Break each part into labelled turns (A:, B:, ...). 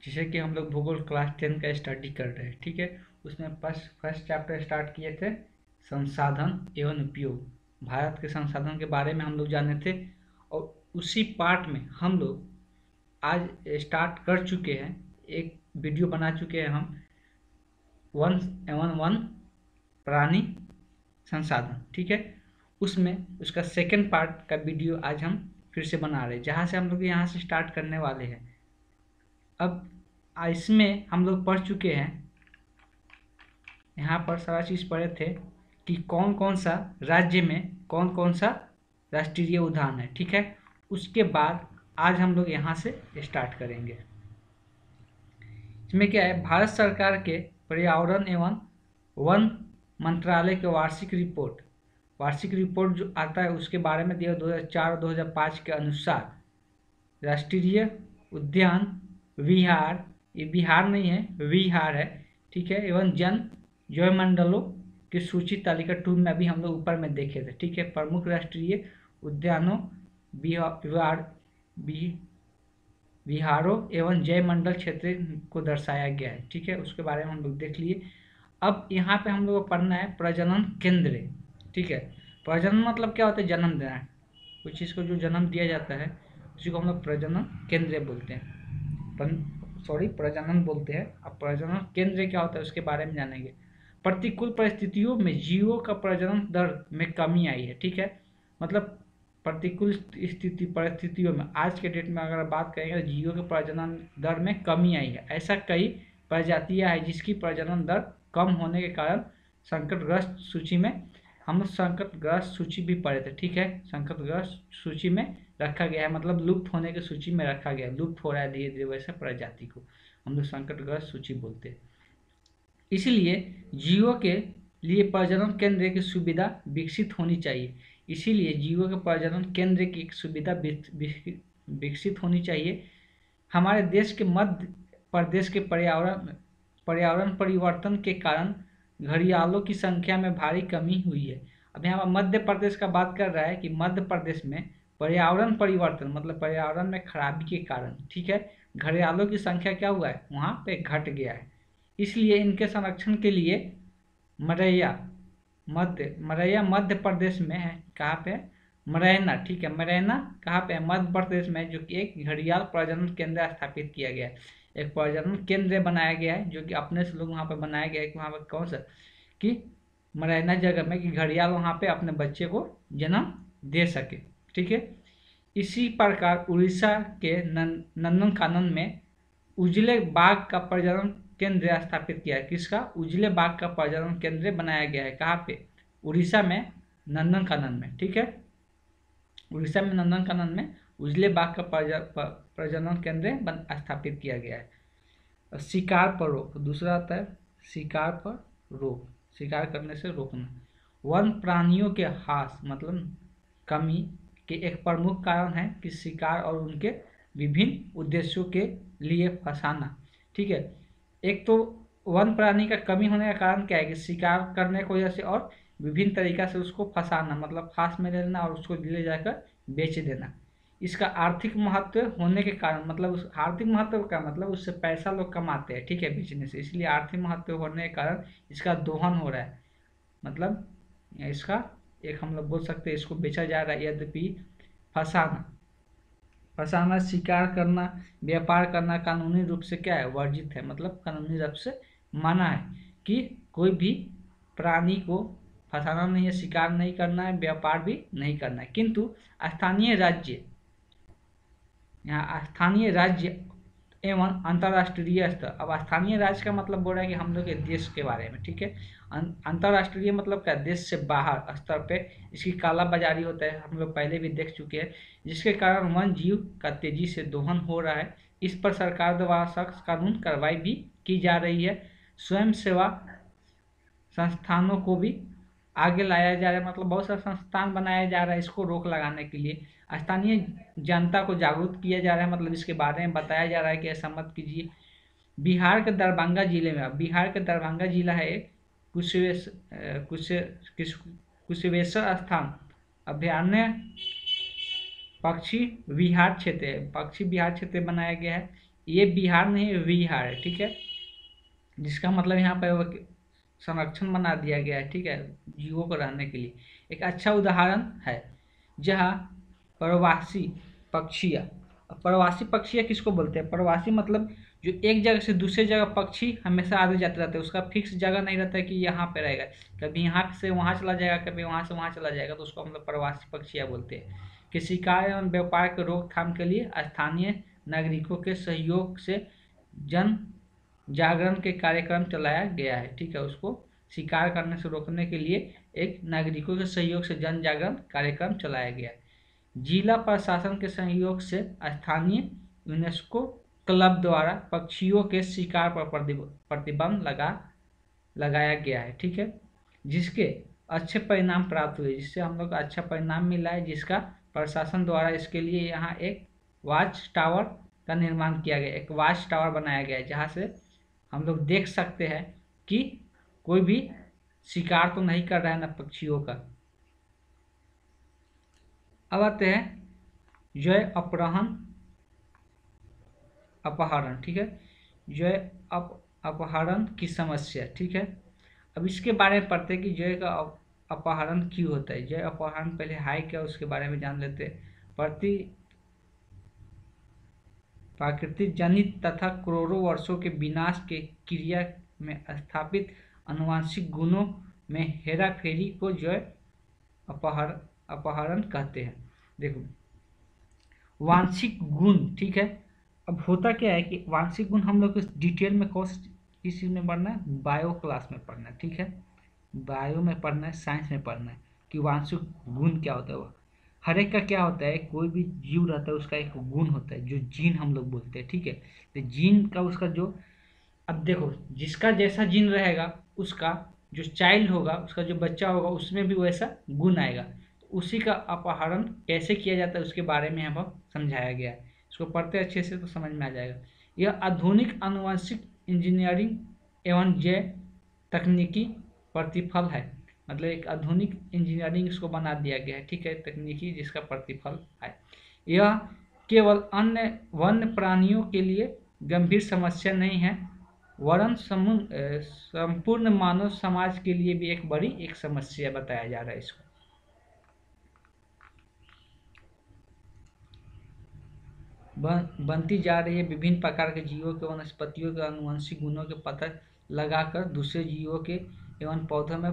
A: जैसे कि हम लोग भूगोल क्लास 10 का स्टडी कर रहे हैं, ठीक है। उसमें फर्स्ट चैप्टर स्टार्ट किए थे संसाधन एवं उपयोग, भारत के संसाधन के बारे में हम लोग जाने थे। और उसी पार्ट में हम लोग आज स्टार्ट कर चुके हैं, एक वीडियो बना चुके हैं हम, वन एवं वन प्राणी संसाधन, ठीक है। उसमें उसका सेकंड पार्ट का वीडियो आज हम फिर से बना रहे हैं, जहाँ से हम लोग यहाँ से स्टार्ट करने वाले हैं। अब इसमें हम लोग पढ़ चुके हैं, यहाँ पर सारा चीज़ पढ़े थे कि कौन कौन सा राज्य में कौन कौन सा राष्ट्रीय उद्यान है, ठीक है। उसके बाद आज हम लोग यहाँ से स्टार्ट करेंगे। इसमें क्या है, भारत सरकार के पर्यावरण एवं वन मंत्रालय के वार्षिक रिपोर्ट जो आता है उसके बारे में दिया 2004 और 2005 के अनुसार राष्ट्रीय उद्यान विहार, ये बिहार नहीं है, विहार है, ठीक है, एवं जैवमंडलों की सूची तालिका 2 में अभी हम लोग ऊपर में देखे थे, ठीक है। प्रमुख राष्ट्रीय उद्यानों विहारों एवं जैवमंडल क्षेत्र को दर्शाया गया है, ठीक है। उसके बारे में हम लोग देख लिए। अब यहाँ पे हम लोग को पढ़ना है प्रजनन केंद्र, ठीक है। प्रजनन मतलब क्या होता है, जन्म देना है, कुछ चीज़ को जो जन्म दिया जाता है उसी को हम लोग प्रजनन केंद्र बोलते हैं, प्रजनन बोलते हैं। अब प्रजनन केंद्र क्या होता है उसके बारे में जानेंगे। प्रतिकूल परिस्थितियों में जीवों का प्रजनन दर में कमी आई है, ठीक है। मतलब प्रतिकूल परिस्थितियों में आज के डेट में अगर बात करेंगे तो जीवों के प्रजनन दर में कमी आई है। ऐसा कई प्रजातियां हैं जिसकी प्रजनन दर कम होने के कारण संकटग्रस्त सूची में, हम लोग संकटग्रस्त सूची भी पढ़े थे, ठीक है। संकटग्रस्त सूची में रखा गया है, मतलब लुप्त होने की सूची में रखा गया, लुप्त हो रहा है धीरे धीरे वैसे प्रजाति को हम लोग संकटग्रस्त सूची बोलते हैं। इसलिए जीवों के लिए प्रजनन केंद्र की सुविधा विकसित होनी चाहिए। इसीलिए जीवों के प्रजनन केंद्र की एक सुविधा विकसित होनी चाहिए। हमारे देश के मध्य प्रदेश के पर्यावरण परिवर्तन के कारण घड़ियालों की संख्या में भारी कमी हुई है। अब यहाँ मध्य प्रदेश का बात कर रहा है कि मध्य प्रदेश में पर्यावरण परिवर्तन मतलब पर्यावरण में खराबी के कारण, ठीक है, घड़ियालों की संख्या क्या हुआ है, वहाँ पे घट गया है। इसलिए इनके संरक्षण के लिए मरैया मध्य प्रदेश में है, कहाँ पे, मुरैना, ठीक है। मुरैना कहाँ पे है, मध्य प्रदेश में, जो कि एक घड़ियाल प्रजनन केंद्र स्थापित किया गया है, एक प्रजनन केंद्र बनाया गया है, जो कि अपने से लोग वहाँ पे बनाया गया है कि वहाँ पे कौन सा कि मुरैना जगह में कि घड़ियाल वहाँ पे अपने बच्चे को जन्म दे सके, ठीक है। इसी प्रकार उड़ीसा के नंदनकानन में उजले बाघ का प्रजनन केंद्र स्थापित किया है। किसका, उजले बाघ का प्रजनन केंद्र बनाया गया है, कहाँ पे, उड़ीसा में नंदनकानन में, ठीक है। उड़ीसा में नंदनकानन में उजले बाघ का प्रजनन केंद्र स्थापित किया गया है। शिकार पर रोक, दूसरा आता है शिकार पर रोक, शिकार करने से रोकना। वन प्राणियों के ह्रास मतलब कमी के एक प्रमुख कारण है कि शिकार और उनके विभिन्न उद्देश्यों के लिए फंसाना, ठीक है। एक तो वन प्राणी का कमी होने का कारण क्या है कि शिकार करने की वजह से और विभिन्न तरीका से उसको फंसाना मतलब फांस में ले लेना और उसको ले जाकर बेच देना। इसका आर्थिक महत्व होने के कारण मतलब उस आर्थिक महत्व का मतलब उससे पैसा लोग कमाते हैं, ठीक है, बेचने से, इसलिए आर्थिक महत्व होने के कारण इसका दोहन हो रहा है, मतलब इसका एक हम लोग बोल सकते हैं इसको बेचा जा रहा है। यद्यपि फंसाना, शिकार करना, व्यापार करना कानूनी रूप से क्या है, वर्जित है, मतलब कानूनी रूप से माना है कि कोई भी प्राणी को फंसाना नहीं है, शिकार नहीं करना है, व्यापार भी नहीं करना है। किंतु स्थानीय राज्य एवं अंतर्राष्ट्रीय स्तर, अब स्थानीय राज्य का मतलब बोल रहा है कि हम लोग के देश के बारे में, ठीक है। अंतर्राष्ट्रीय मतलब क्या, देश से बाहर स्तर पे इसकी कालाबाजारी होता है, हम लोग पहले भी देख चुके हैं, जिसके कारण वन जीव का तेजी से दोहन हो रहा है। इस पर सरकार द्वारा सख्त कानून कार्रवाई भी की जा रही है। स्वयं सेवा संस्थानों को भी आगे लाया जा रहा है, मतलब बहुत सारा संस्थान बनाया जा रहा है इसको रोक लगाने के लिए। स्थानीय जनता को जागरूक किया जा रहा है, मतलब इसके बारे में बताया जा रहा है कि ऐसा मत कीजिए। बिहार के दरभंगा जिले में, बिहार के दरभंगा जिला है एक कुशेश्वर स्थान अभयारण्य पक्षी विहार क्षेत्र बनाया गया है। ये बिहार नहीं विहार है, ठीक है, जिसका मतलब यहाँ पर संरक्षण बना दिया गया है, ठीक है, जीवों को रहने के लिए। एक अच्छा उदाहरण है जहाँ प्रवासी पक्षियाँ। प्रवासी पक्षियाँ किसको बोलते हैं? प्रवासी मतलब जो एक जगह से दूसरे जगह पक्षी हमेशा आते जाते रहते हैं, उसका फिक्स जगह नहीं रहता है कि यहाँ पे रहेगा, कभी यहाँ से वहाँ चला जाएगा, कभी वहाँ से वहाँ चला जाएगा, तो उसको हम लोग प्रवासी पक्षियाँ बोलते हैं। कि शिकार एवं व्यापार के रोकथाम के लिए स्थानीय नागरिकों के सहयोग से जन जागरण के कार्यक्रम चलाया गया है, ठीक है, उसको शिकार करने से रोकने के लिए एक नागरिकों के सहयोग से जन जागरण कार्यक्रम चलाया गया है। जिला प्रशासन के सहयोग से स्थानीय यूनेस्को क्लब द्वारा पक्षियों के शिकार पर प्रतिबंध लगाया गया है, ठीक है, जिसके अच्छे परिणाम प्राप्त हुए, जिससे हम लोग को अच्छा परिणाम मिला है, जिसका प्रशासन द्वारा इसके लिए यहाँ एक वॉच टावर का निर्माण किया गया, एक वॉच टावर बनाया गया है, जहाँ से हम लोग देख सकते हैं कि कोई भी शिकार तो नहीं कर रहा है ना पक्षियों का। अब आते हैं जय अपहरण, ठीक है, जय अपहरण की समस्या, ठीक है। अब इसके बारे में पढ़ते हैं कि जय का अपहरण क्यों होता है। जय अपहरण पहले हाई क्या उसके बारे में जान लेते हैं। प्राकृतिक जनित तथा करोड़ों वर्षों के विनाश के क्रिया में स्थापित आनुवंशिक गुणों में हेराफेरी को जय अपहरण कहते हैं। देखो, वांशिक गुण, ठीक है। अब होता क्या है कि वांशिक गुण हम लोग डिटेल में किस चीज में पढ़ना है? बायो क्लास में पढ़ना है, ठीक है, बायो में पढ़ना है, साइंस में पढ़ना है कि वांशिक गुण क्या होता है। वो हर एक का क्या होता है, कोई भी जीव रहता है उसका एक गुण होता है जो जीन हम लोग बोलते हैं, ठीक है। तो जीन का उसका जो, अब देखो, जिसका जैसा जीन रहेगा उसका जो चाइल्ड होगा, उसका जो बच्चा होगा, उसमें भी वैसा गुण आएगा। तो उसी का अपहरण कैसे किया जाता है उसके बारे में यहाँ पर समझाया गया है। इसको पढ़ते अच्छे से तो समझ में आ जाएगा। यह आधुनिक आनुवंशिक इंजीनियरिंग एवं जैव तकनीकी प्रतिफल है। मतलब एक आधुनिक इंजीनियरिंग इसको बना दिया गया है, ठीक है, तकनीकी जिसका प्रतिफल है। यह केवल अन्य वन्य प्राणियों के लिए गंभीर समस्या नहीं है, वरन संपूर्ण मानव समाज के लिए भी एक बड़ी एक समस्या बताया जा रहा है इसको। बनती जा रही है विभिन्न प्रकार के जीवों के वनस्पतियों के आनुवंशिक गुणों के पता लगाकर दूसरे जीवों के एवं पौधों में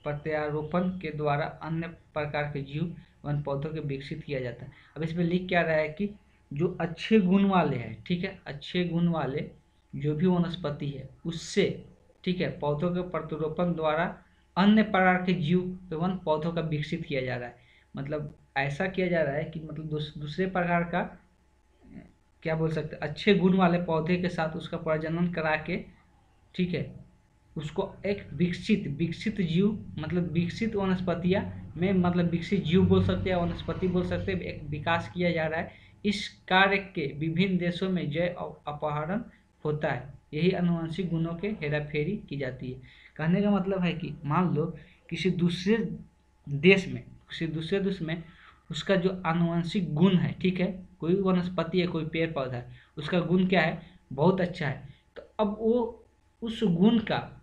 A: प्रत्यारोपण के द्वारा अन्य प्रकार के जीव एवं पौधों के विकसित किया जाता है। अब इसमें लिख क्या रहा है कि जो अच्छे गुण वाले हैं, ठीक है, अच्छे गुण वाले जो भी वनस्पति है उससे, ठीक है, पौधों के प्रत्यारोपण द्वारा अन्य प्रकार के जीव एवं पौधों का विकसित किया जा रहा है। मतलब ऐसा किया जा रहा है कि मतलब दूसरे प्रकार का क्या बोल सकते हैं, अच्छे गुण वाले पौधे के साथ उसका प्रजनन करा के, ठीक है, उसको एक विकसित जीव, मतलब विकसित वनस्पतियां में, मतलब विकसित जीव बोल सकते हैं, वनस्पति बोल सकते हैं, एक विकास किया जा रहा है। इस कार्य के विभिन्न देशों में जय अपहरण होता है, यही आनुवंशिक गुणों के हेराफेरी की जाती है। कहने का मतलब है कि मान लो किसी दूसरे देश में उसका जो आनुवंशिक गुण है, ठीक है, कोई वनस्पति है, कोई पेड़ पौधा है, उसका गुण क्या है, बहुत अच्छा है, तो अब वो उस गुण का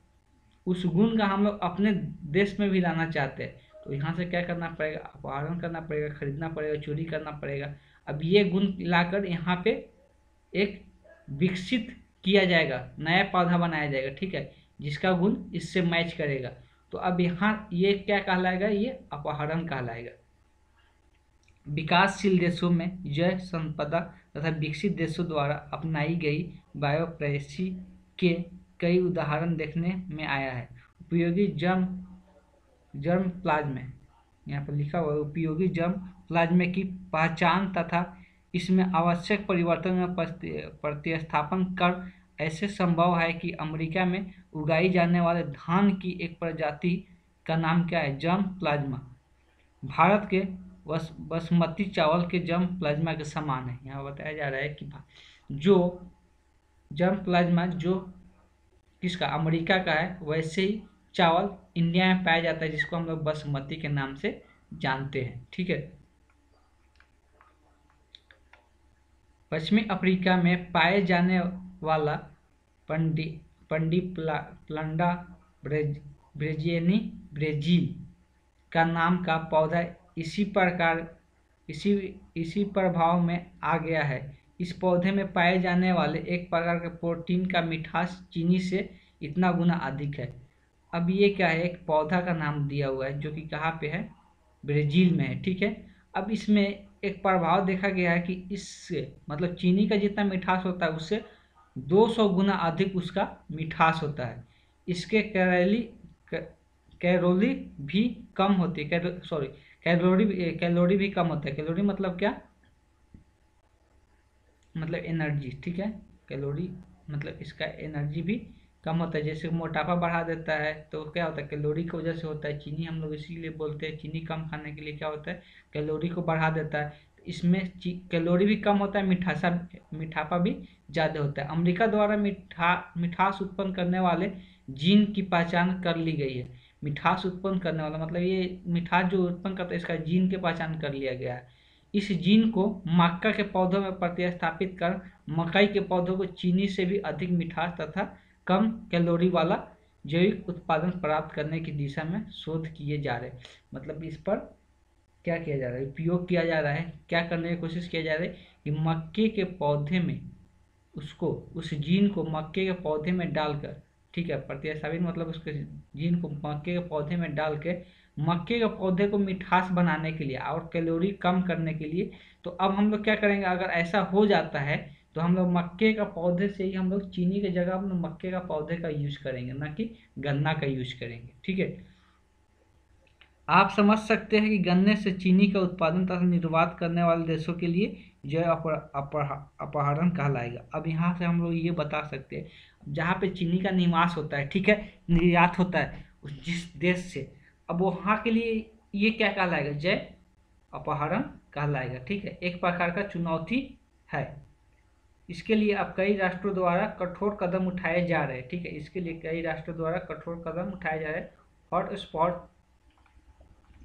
A: हम लोग अपने देश में भी लाना चाहते हैं, तो यहाँ से क्या करना पड़ेगा, अपहरण करना पड़ेगा, खरीदना पड़ेगा, चोरी करना पड़ेगा। अब ये गुण लाकर यहाँ पे एक विकसित किया जाएगा, नया पौधा बनाया जाएगा, ठीक है, जिसका गुण इससे मैच करेगा। तो अब यहाँ ये क्या कहलाएगा, ये अपहरण कहलाएगा। विकासशील देशों में जैव संपदा तथा विकसित देशों द्वारा अपनाई गई बायोप्रेसी के कई उदाहरण देखने में आया है। उपयोगी जर्म प्लाज्म, यहाँ पर लिखा हुआ है, उपयोगी जर्म प्लाज्म की पहचान तथा इसमें आवश्यक परिवर्तन में प्रतिस्थापन कर ऐसे संभव है कि अमेरिका में उगाई जाने वाले धान की एक प्रजाति का नाम क्या है, जर्म प्लाज्मा, भारत के बासमती चावल के जर्म प्लाज्मा के समान है। यहाँ बताया जा रहा है कि जो जर्म प्लाज्मा जो किसका, अमेरिका का है, वैसे ही चावल इंडिया में पाया जाता है, जिसको हम लोग बासमती के नाम से जानते हैं, ठीक है। पश्चिमी अफ्रीका में पाए जाने वाला पंडी प्लांडा ब्रेजियनी ब्रेजील का नाम का पौधा इसी प्रकार इसी प्रभाव में आ गया है। इस पौधे में पाए जाने वाले एक प्रकार के प्रोटीन का मिठास चीनी से इतना गुना अधिक है। अब ये क्या है, एक पौधा का नाम दिया हुआ है जो कि कहाँ पे है, ब्राजील में है, ठीक है। अब इसमें एक प्रभाव देखा गया है कि इससे मतलब चीनी का जितना मिठास होता है उससे 200 गुना अधिक उसका मिठास होता है। इसके कैलोरी भी कम होती है, कैलोरी भी कम होता है। कैलोरी मतलब क्या, मतलब एनर्जी, ठीक है। कैलोरी मतलब इसका एनर्जी भी कम होता है। जैसे मोटापा बढ़ा देता है तो क्या होता है, कैलोरी की वजह से होता है। चीनी हम लोग इसीलिए बोलते हैं चीनी कम खाने के लिए क्या होता है, कैलोरी को बढ़ा देता है। इसमें कैलोरी भी कम होता है, मिठापा भी ज़्यादा होता है। अमेरिका द्वारा मिठास उत्पन्न करने वाले जीन की पहचान कर ली गई है। मिठास उत्पन्न करने वाला मतलब ये मिठास जो उत्पन्न करता है इसका जीन की पहचान कर लिया गया है। इस जीन को मक्का के पौधों में प्रतिस्थापित कर मकई के पौधों को चीनी से भी अधिक मिठास तथा कम कैलोरी वाला जैविक उत्पादन प्राप्त करने की दिशा में शोध किए जा रहे हैं। मतलब इस पर क्या किया जा रहा है, उपयोग किया जा रहा है, क्या करने की कोशिश किया जा रहा है कि मक्के के पौधे में उस जीन को मक्के के पौधे में डालकर, ठीक है, प्रतिस्थापित मतलब उसके जीन को मक्के के पौधे में डाल के मक्के के पौधे को मिठास बनाने के लिए और कैलोरी कम करने के लिए। तो अब हम लोग क्या करेंगे, अगर ऐसा हो जाता है तो हम लोग मक्के का पौधे से ही हम लोग चीनी की जगह हम लोग मक्के का पौधे का यूज करेंगे, ना कि गन्ना का यूज करेंगे, ठीक है। आप समझ सकते हैं कि गन्ने से चीनी का उत्पादन तथा निर्यात करने वाले देशों के लिए जैव अपहरण कहलाएगा। अब यहाँ से हम लोग ये बता सकते हैं जहाँ पे चीनी का निवास होता है, ठीक है, निर्यात होता है उस जिस देश से, अब वहाँ के लिए ये क्या कहलाएगा, जैव अपहरण कहलाएगा, ठीक है। एक प्रकार का चुनौती है। इसके लिए अब कई राष्ट्रों द्वारा कठोर कदम उठाए जा रहे हैं, ठीक है। इसके लिए कई राष्ट्रों द्वारा कठोर कदम उठाए जा रहे हैं। हॉट स्पॉट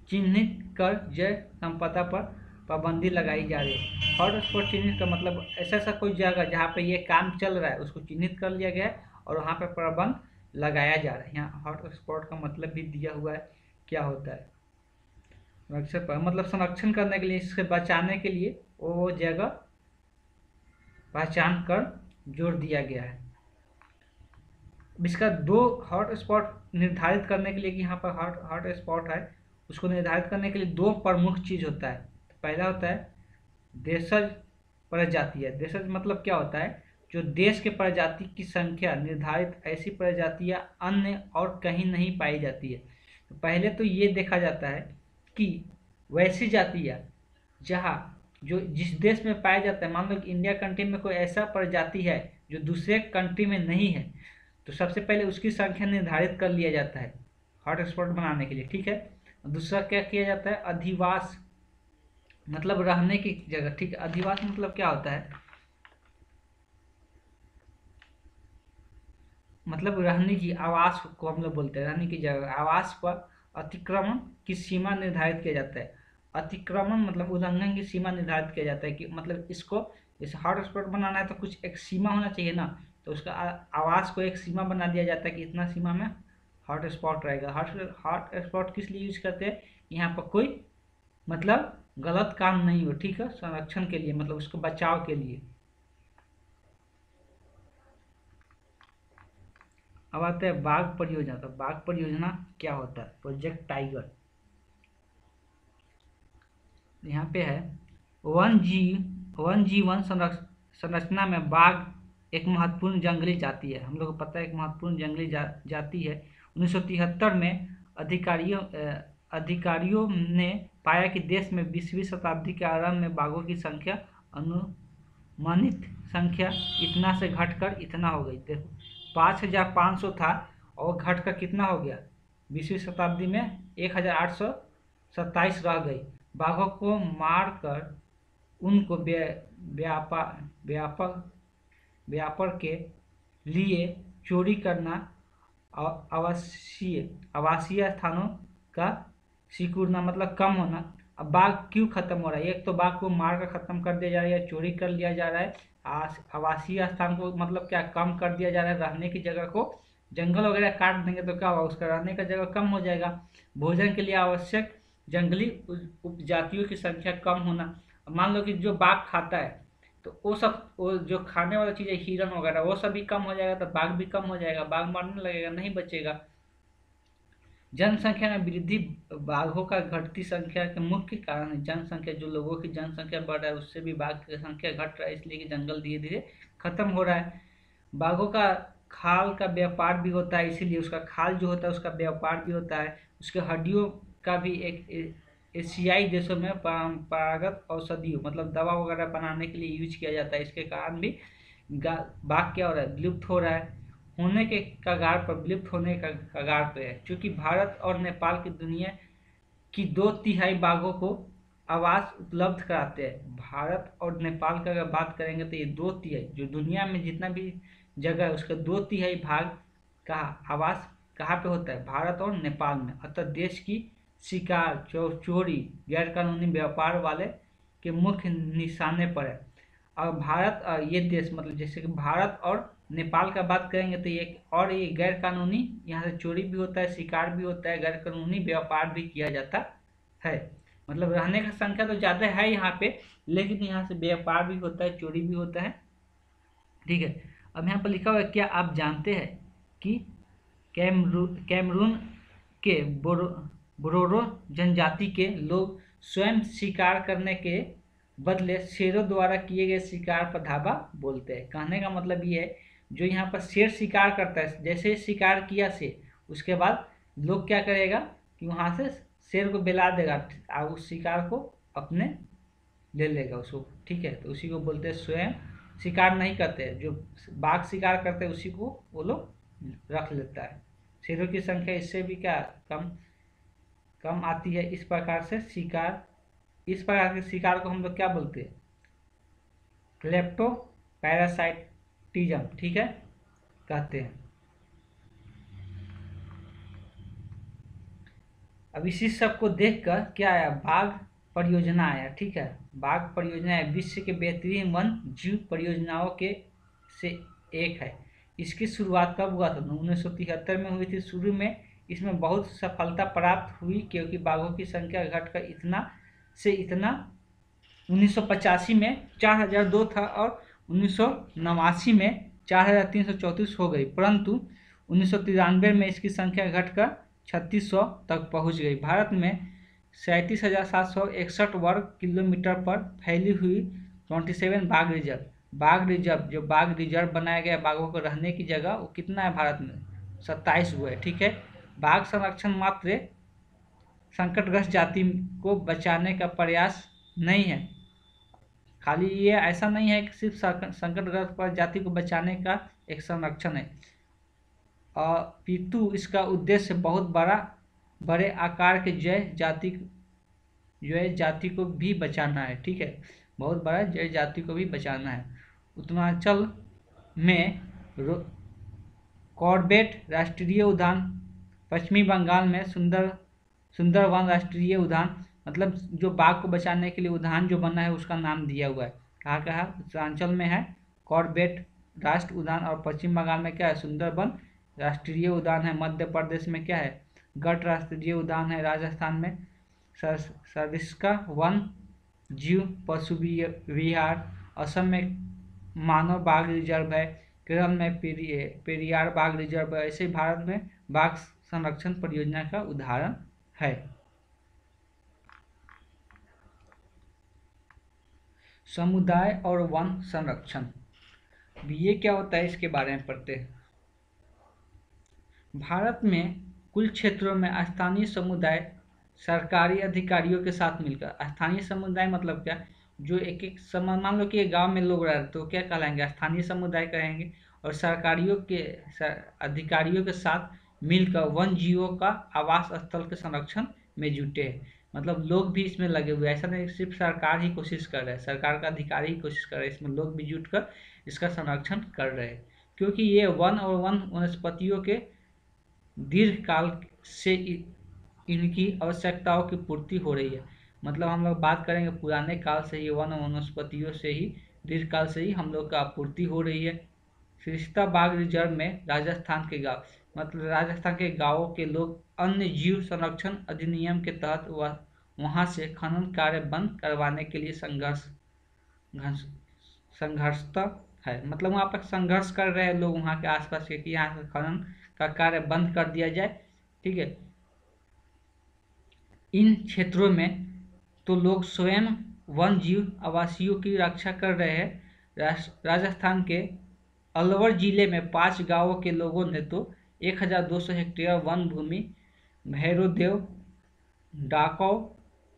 A: चिन्हित कर जैव संपदा पर पाबंदी लगाई जा रही है। हॉट स्पॉट चिन्हित का मतलब ऐसा कोई जगह जहाँ पे ये काम चल रहा है उसको चिन्हित कर लिया गया है और वहाँ पे प्रतिबंध लगाया जा रहा है। यहाँ हॉट स्पॉट का मतलब भी दिया हुआ है, क्या होता है, मतलब संरक्षण करने के लिए, इससे बचाने के लिए वो जगह पहचान कर जोड़ दिया गया है। इसका 2 हॉट स्पॉट निर्धारित करने के लिए कि यहाँ पर हॉट स्पॉट है उसको निर्धारित करने के लिए 2 प्रमुख चीज होता है। पहला होता है देशज प्रजातियां। देशज मतलब क्या होता है, जो देश के प्रजाति की संख्या निर्धारित ऐसी प्रजातियां अन्य और कहीं नहीं पाई जाती है। तो पहले तो ये देखा जाता है कि वैसी जातियां जहाँ जो जिस देश में पाया जाता है, मान लो कि इंडिया कंट्री में कोई ऐसा प्रजाति है जो दूसरे कंट्री में नहीं है, तो सबसे पहले उसकी संख्या निर्धारित कर लिया जाता है हॉटस्पॉट बनाने के लिए, ठीक है। दूसरा क्या किया जाता है, अधिवास मतलब रहने की जगह, ठीक है। अधिवास मतलब क्या होता है, मतलब रहने की, आवास को हम लोग बोलते हैं रहने की जगह। आवास पर अतिक्रमण की सीमा निर्धारित किया जाता है। अतिक्रमण मतलब उल्लंघन की सीमा निर्धारित किया जाता है कि मतलब इसको जैसे हॉटस्पॉट बनाना है तो कुछ एक सीमा होना चाहिए ना, तो उसका आवास को एक सीमा बना दिया जाता है कि इतना सीमा में हॉटस्पॉट रहेगा। हॉटस्पॉट किस लिए यूज करते हैं, यहाँ पर कोई मतलब गलत काम नहीं हो, ठीक है, संरक्षण के लिए, मतलब उसको बचाव के लिए। अब आते हैं बाघ परियोजना। तो बाघ परियोजना क्या होता है, प्रोजेक्ट टाइगर। यहाँ पे है वन जीवन संरचना में बाघ एक महत्वपूर्ण जंगली जाति है। हम लोग को पता है एक महत्वपूर्ण जंगली जाति है। 1973 में अधिकारियों ने पाया कि देश में 20वीं शताब्दी के आरंभ में बाघों की संख्या अनुमानित संख्या इतना से घटकर इतना हो गई। देखो 5500 था और घटकर कितना हो गया, 20वीं शताब्दी में 1827 रह गई। बाघों को मारकर उनको व्यापार के लिए चोरी करना, आवासीय स्थानों का सिकुड़ना मतलब कम होना, अब बाघ क्यों खत्म हो रहा है? एक तो बाघ को मार कर खत्म कर दिया जा रहा है, चोरी कर लिया जा रहा है, आवासीय स्थान को मतलब क्या कम कर दिया जा रहा है, रहने की जगह को जंगल वगैरह काट देंगे तो क्या होगा, उसका रहने का जगह कम हो जाएगा। भोजन के लिए आवश्यक जंगली उपजातियों की संख्या कम होना। मान लो कि जो बाघ खाता है तो वो जो खाने वाला चीज़ है हिरन वगैरह वो सब भी कम हो जाएगा, तो बाघ भी कम हो जाएगा, बाघ मरने लगेगा, नहीं बचेगा। जनसंख्या में वृद्धि बाघों का घटती संख्या के मुख्य कारण है। जनसंख्या, जो लोगों की जनसंख्या बढ़ रहा है उससे भी बाघ की संख्या घट रहा है, इसलिए कि जंगल धीरे धीरे खत्म हो रहा है। बाघों का खाल का व्यापार भी होता है, इसीलिए उसका खाल जो होता है उसका व्यापार भी होता है। उसके हड्डियों का भी एक एशियाई देशों में परंपरागत औषधियों मतलब दवा वगैरह बनाने के लिए यूज किया जाता है। इसके कारण भी बाघ क्या हो रहा है, विलुप्त हो रहा है, होने के कगार पर, विलुप्त होने का कगार पे है। क्योंकि भारत और नेपाल की दुनिया की 2/3 बाघों को आवास उपलब्ध कराते हैं। भारत और नेपाल का अगर बात करेंगे तो ये 2/3 जो दुनिया में जितना भी जगह है उसका 2/3 भाग का आवास कहाँ पे होता है, भारत और नेपाल में। अतः देश की शिकार, चोरी, गैरकानूनी व्यापार वाले के मुख्य निशाने पर है। और भारत और ये देश मतलब जैसे कि भारत और नेपाल का बात करेंगे तो ये गैर कानूनी, यहाँ से चोरी भी होता है, शिकार भी होता है, गैर कानूनी व्यापार भी किया जाता है। मतलब रहने का संख्या तो ज़्यादा है यहाँ पे, लेकिन यहाँ से व्यापार भी होता है, चोरी भी होता है। ठीक है, अब यहाँ पर लिखा हुआ है, क्या आप जानते हैं कि कैमरून के बोरोरो जनजाति के लोग स्वयं शिकार करने के बदले शेरों द्वारा किए गए शिकार पर धावा बोलते हैं। कहने का मतलब ये है, जो यहाँ पर शेर शिकार करता है, जैसे शिकार किया शेर, उसके बाद लोग क्या करेगा कि वहाँ से शेर को बेला देगा और उस शिकार को अपने ले लेगा उसको। ठीक है, तो उसी को बोलते हैं, स्वयं शिकार नहीं करते, जो बाघ शिकार करते हैं उसी को वो लोग रख लेता है। शेरों की संख्या इससे भी क्या कम कम आती है। इस प्रकार के शिकार को हम लोग क्या बोलते हैं, क्लेप्टो पैरासाइटिज्म, ठीक है, कहते हैं। अब इसी सब को देखकर क्या आया, बाघ परियोजना आया। ठीक है, बाघ परियोजना विश्व के बेहतरीन वन जीव परियोजनाओं के से एक है। इसकी शुरुआत कब हुआ था? 1973 में हुई थी। शुरू में इसमें बहुत सफलता प्राप्त हुई, क्योंकि बाघों की संख्या घटकर इतना 1985 में 4002 था और 1989 में 4334 हो गई, परंतु 1993 में इसकी संख्या घटकर 3600 तक पहुंच गई। भारत में 37,761 वर्ग किलोमीटर पर फैली हुई 27 बाघ रिजर्व जो बाघ रिजर्व बनाया गया बाघों को रहने की जगह, वो कितना है भारत में? 27 हुए। ठीक है, बाघ संरक्षण मात्र संकटग्रस्त जाति को बचाने का प्रयास नहीं है, खाली ये ऐसा नहीं है कि सिर्फ संकटग्रस्त जाति को बचाने का एक संरक्षण है, अपितु इसका उद्देश्य बहुत बड़े आकार के जय जाति को भी बचाना है। ठीक है, बहुत बड़ा जय जाति को भी बचाना है। उत्तरांचल में कॉर्बेट राष्ट्रीय उद्यान, पश्चिमी बंगाल में सुंदरवन राष्ट्रीय उद्यान, मतलब जो बाघ को बचाने के लिए उद्यान जो बना है उसका नाम दिया हुआ है। कहाँ उत्तरांचल में है कॉर्बेट राष्ट्रीय उद्यान, और पश्चिम बंगाल में क्या है, सुंदरवन राष्ट्रीय उद्यान है। मध्य प्रदेश में क्या है, गढ़ राष्ट्रीय उद्यान है। राजस्थान में सरिस्का वन जीव पशु विहार। असम में मानव बाघ रिजर्व है। केरल में पेरियार बाघ रिजर्व है। ऐसे भारत में बाघ संरक्षण परियोजना का उदाहरण है। समुदाय और वन संरक्षण, ये क्या होता है इसके बारे में पढ़ते हैं। भारत में कुल क्षेत्रों में स्थानीय समुदाय सरकारी अधिकारियों के साथ मिलकर, स्थानीय समुदाय मतलब क्या, जो एक मान लो कि एक गांव में लोग रह रहे तो क्या कहलाएंगे, स्थानीय समुदाय कहेंगे, और सरकारियों के अधिकारियों के साथ मिलकर वन जीवों का आवास स्थल के संरक्षण में जुटे हैं। मतलब लोग भी इसमें लगे हुए, ऐसा नहीं सिर्फ सरकार ही कोशिश कर रहे हैं, सरकार का अधिकारी ही कोशिश कर रहे हैं, इसमें लोग भी जुटकर इसका संरक्षण कर रहे हैं। क्योंकि ये वन और वन वनस्पतियों के दीर्घकाल से इनकी आवश्यकताओं की पूर्ति हो रही है। मतलब हम लोग बात करेंगे पुराने काल से ही वन वनस्पतियों से ही दीर्घ काल से ही हम लोग का आपूर्ति हो रही है। सरिस्का बाघ रिजर्व में राजस्थान के गांव, मतलब राजस्थान के गांवों के लोग अन्य जीव संरक्षण अधिनियम के तहत वहां से खनन कार्य बंद करवाने के लिए संघर्षता है। मतलब वहाँ पर संघर्ष कर रहे हैं लोग वहाँ के आसपास के कि यहाँ से खनन का कार्य बंद कर दिया जाए। ठीक है, इन क्षेत्रों में तो लोग स्वयं वन जीव आवासियों की रक्षा कर रहे हैं। राजस्थान के अलवर जिले में 5 गांवों के लोगों ने तो 1200 हेक्टेयर वन भूमि भैरोदेव डाकौ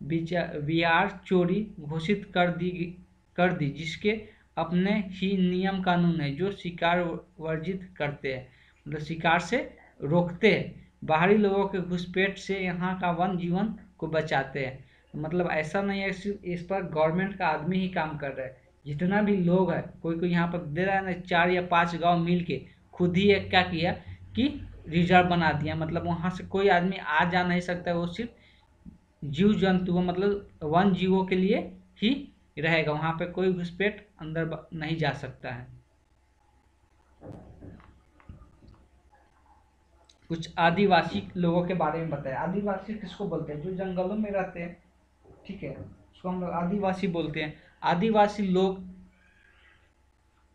A: बिहार चोरी घोषित कर दी, जिसके अपने ही नियम कानून है जो शिकार वर्जित करते हैं, मतलब शिकार से रोकते हैं, बाहरी लोगों के घुसपैठ से यहाँ का वन जीवन को बचाते हैं। मतलब ऐसा नहीं है सिर्फ इस पर गवर्नमेंट का आदमी ही काम कर रहा है, जितना भी लोग है कोई कोई यहाँ पर दे रहा है ना, 4 या 5 गांव मिल के खुद ही एक क्या किया कि रिजर्व बना दिया। मतलब वहाँ से कोई आदमी आ जा नहीं सकता, वो सिर्फ जीव जंतुओं मतलब वन जीवों के लिए ही रहेगा, वहाँ पे कोई घुसपैठ अंदर नहीं जा सकता है। कुछ आदिवासी लोगों के बारे में बताया। आदिवासी किसको बोलते हैं? जो जंगलों में रहते हैं, ठीक है, उसको हम लोग आदिवासी बोलते हैं। आदिवासी लोग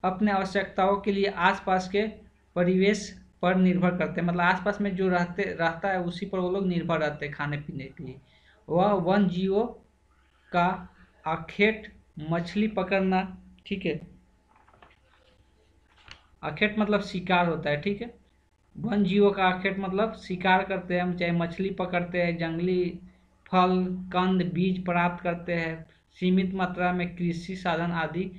A: अपने आवश्यकताओं के लिए आसपास के परिवेश पर निर्भर करते हैं, मतलब आसपास में जो रहता है उसी पर वो लोग निर्भर रहते हैं खाने पीने के लिए। वह वन जीवों का आखेट मछली पकड़ना, ठीक है, आखेट मतलब शिकार होता है, ठीक है, वन जीवों का आखेट मतलब शिकार करते हैं हम, चाहे मछली पकड़ते हैं, जंगली फल कंद बीज प्राप्त करते हैं, सीमित मात्रा में कृषि साधन आदि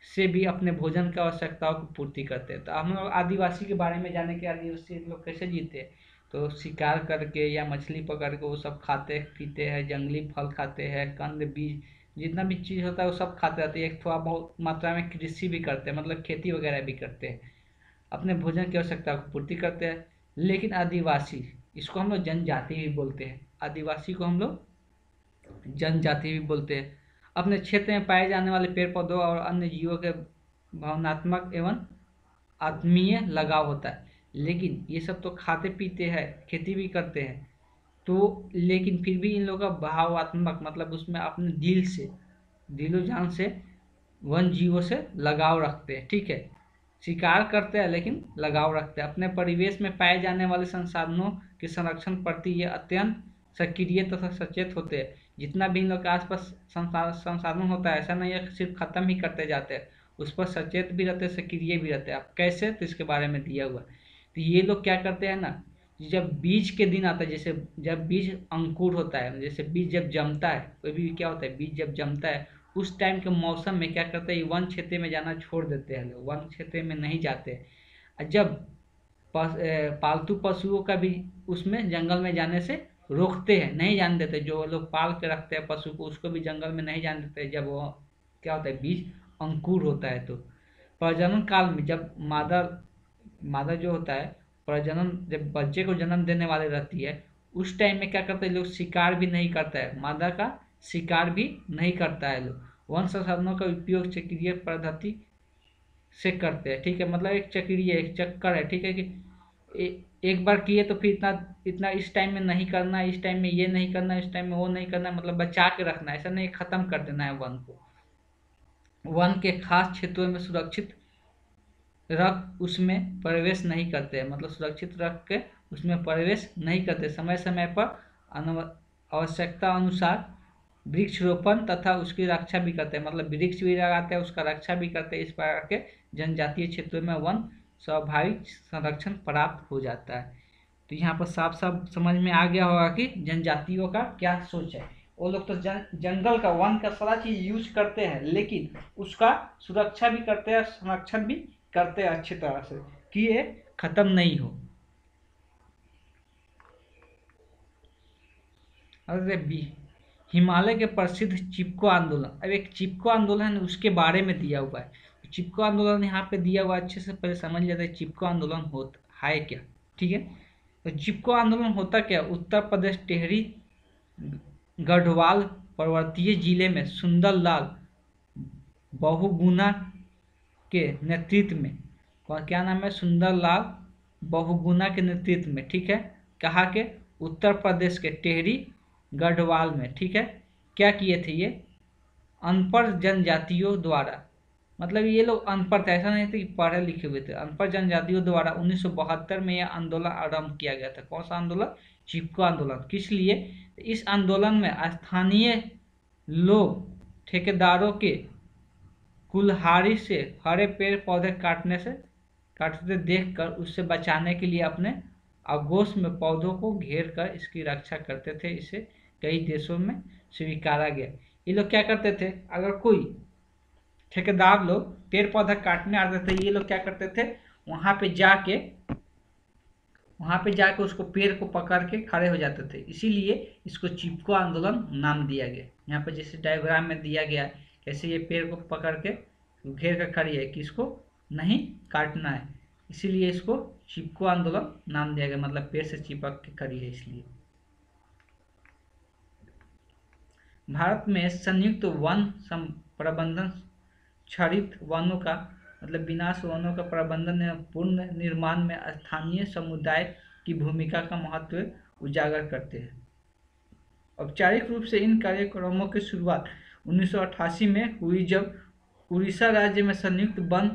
A: से भी अपने भोजन की आवश्यकताओं की पूर्ति करते हैं। तो हम लोग आदिवासी के बारे में जाने के आदिवासी लोग कैसे जीते हैं, तो शिकार करके या मछली पकड़ के वो सब खाते पीते हैं, जंगली फल खाते हैं, कंद बीज जितना भी चीज़ होता है वो सब खाते रहते हैं। एक थोड़ा बहुत मात्रा में कृषि भी करते हैं, मतलब खेती वगैरह भी करते हैं, अपने भोजन की आवश्यकता को पूर्ति करते हैं। लेकिन आदिवासी, इसको हम लोग जनजाति भी बोलते हैं, आदिवासी को हम लोग जनजाति भी बोलते हैं, अपने क्षेत्र में पाए जाने वाले पेड़ पौधों और अन्य जीवों के भावनात्मक एवं आत्मीय लगाव होता है। लेकिन ये सब तो खाते पीते हैं, खेती भी करते हैं, तो लेकिन फिर भी इन लोगों का भावात्मक मतलब उसमें अपने दिल से, दिलो जान से वन जीवों से लगाव रखते हैं। ठीक है, शिकार करते हैं लेकिन लगाव रखते हैं। अपने परिवेश में पाए जाने वाले संसाधनों के संरक्षण प्रति ये अत्यंत सक्रिय तथा सचेत होते हैं। जितना भी इन लोग के आसपास संसाधन होता है, ऐसा नहीं है सिर्फ खत्म ही करते जाते हैं, उस पर सचेत भी रहते हैं, सक्रिय भी रहते हैं। अब कैसे, तो इसके बारे में दिया हुआ है। तो ये लोग क्या करते हैं ना, जब बीज के दिन आता है, जैसे जब बीज अंकुर होता है, जैसे बीज जब जमता है, कोई भी क्या होता है, बीज जब जमता है उस टाइम के मौसम में क्या करते हैं, वन क्षेत्र में जाना छोड़ देते हैं लोग, वन क्षेत्र में नहीं जाते। जब पालतू पशुओं का भी उसमें जंगल में जाने से रोकते हैं, नहीं जाने देते। जो लोग पाल के रखते हैं पशु को, उसको भी जंगल में नहीं जाने देते जब वो क्या होता है, बीज अंकुर होता है। तो प्रजनन काल में जब मादा जो होता है, प्रजनन जब बच्चे को जन्म देने वाले रहती है, उस टाइम में क्या करते हैं लोग, शिकार भी नहीं करता है, मादा का शिकार भी नहीं करता है लोग, वन संसाधनों का उपयोग चक्रीय पद्धति से करते हैं। ठीक है, मतलब एक चक्रीय एक चक्कर है, ठीक है, कि एक बार किए तो फिर इतना इतना इस टाइम में नहीं करना, इस टाइम में ये नहीं करना, इस टाइम में वो नहीं करना, मतलब बचा के रखना, ऐसा नहीं खत्म कर देना है वन को। वन के खास क्षेत्रों में सुरक्षित रख उसमें प्रवेश नहीं करते हैं, मतलब सुरक्षित रख के उसमें प्रवेश नहीं करते। समय समय पर आवश्यकता अनुसार वृक्षरोपण तथा उसकी रक्षा भी करते हैं, मतलब वृक्ष भी लगाते हैं, उसका रक्षा भी करते हैं। इस प्रकार के जनजातीय क्षेत्रों में वन स्वाभाविक संरक्षण प्राप्त हो जाता है। तो यहाँ पर साफ साफ समझ में आ गया होगा कि जनजातियों का क्या सोच है। वो लोग तो जंगल का, वन का सारा चीज यूज करते हैं, लेकिन उसका सुरक्षा भी करते हैं, संरक्षण भी करते हैं अच्छी तरह से, कि ये खत्म नहीं हो। अरे हिमालय के प्रसिद्ध चिपको आंदोलन, अब एक चिपको आंदोलन है उसके बारे में दिया हुआ है। चिपको आंदोलन यहाँ पे दिया हुआ, अच्छे से पहले समझ लेते हैं चिपको आंदोलन होता है क्या। ठीक है, तो चिपको आंदोलन होता क्या, उत्तर प्रदेश टेहरी गढ़वाल पर्वतीय जिले में सुंदरलाल बहुगुणा के नेतृत्व में, क्या नाम है, सुंदरलाल बहुगुणा के नेतृत्व में, ठीक है, कहा के उत्तर प्रदेश के टेहरी गढ़वाल में, ठीक है, क्या किए थे ये, अनपढ़ जनजातियों द्वारा, मतलब ये लोग अनपढ़ थे, ऐसा नहीं था कि पढ़े लिखे हुए थे, अनपढ़ जनजातियों द्वारा 1972 में यह आंदोलन आरंभ किया गया था। कौन सा आंदोलन? चिपको आंदोलन। किस लिए? इस आंदोलन में स्थानीय लोग ठेकेदारों के कुल्हाड़ी से हरे पेड़ पौधे काटते देखकर उससे बचाने के लिए अपने आगोश में पौधों को घेर कर इसकी रक्षा करते थे। इसे कई देशों में स्वीकारा गया। ये लोग क्या करते थे, अगर कोई ठेकेदार लोग पेड़ पौधा काटने आते थे, ये लोग क्या करते थे, वहां पे जाके उसको पेड़ को पकड़ के खड़े हो जाते थे। इसीलिए इसको चिपको आंदोलन नाम दिया गया। यहाँ पे जैसे डायग्राम में दिया गया है कैसे ये पेड़ को पकड़ के घेर कर खड़ी है कि इसको नहीं काटना है, इसीलिए इसको चिपको आंदोलन नाम दिया गया, मतलब पेड़ से चिपक के खड़ी है इसलिए। भारत में संयुक्त वन प्रबंधन क्षरित वनों का मतलब विनाश वनों का प्रबंधन एवं पूर्ण निर्माण में स्थानीय समुदाय की भूमिका का महत्व उजागर करते हैं। औपचारिक रूप से इन कार्यक्रमों की शुरुआत 1988 में हुई, जब उड़ीसा राज्य में संयुक्त वन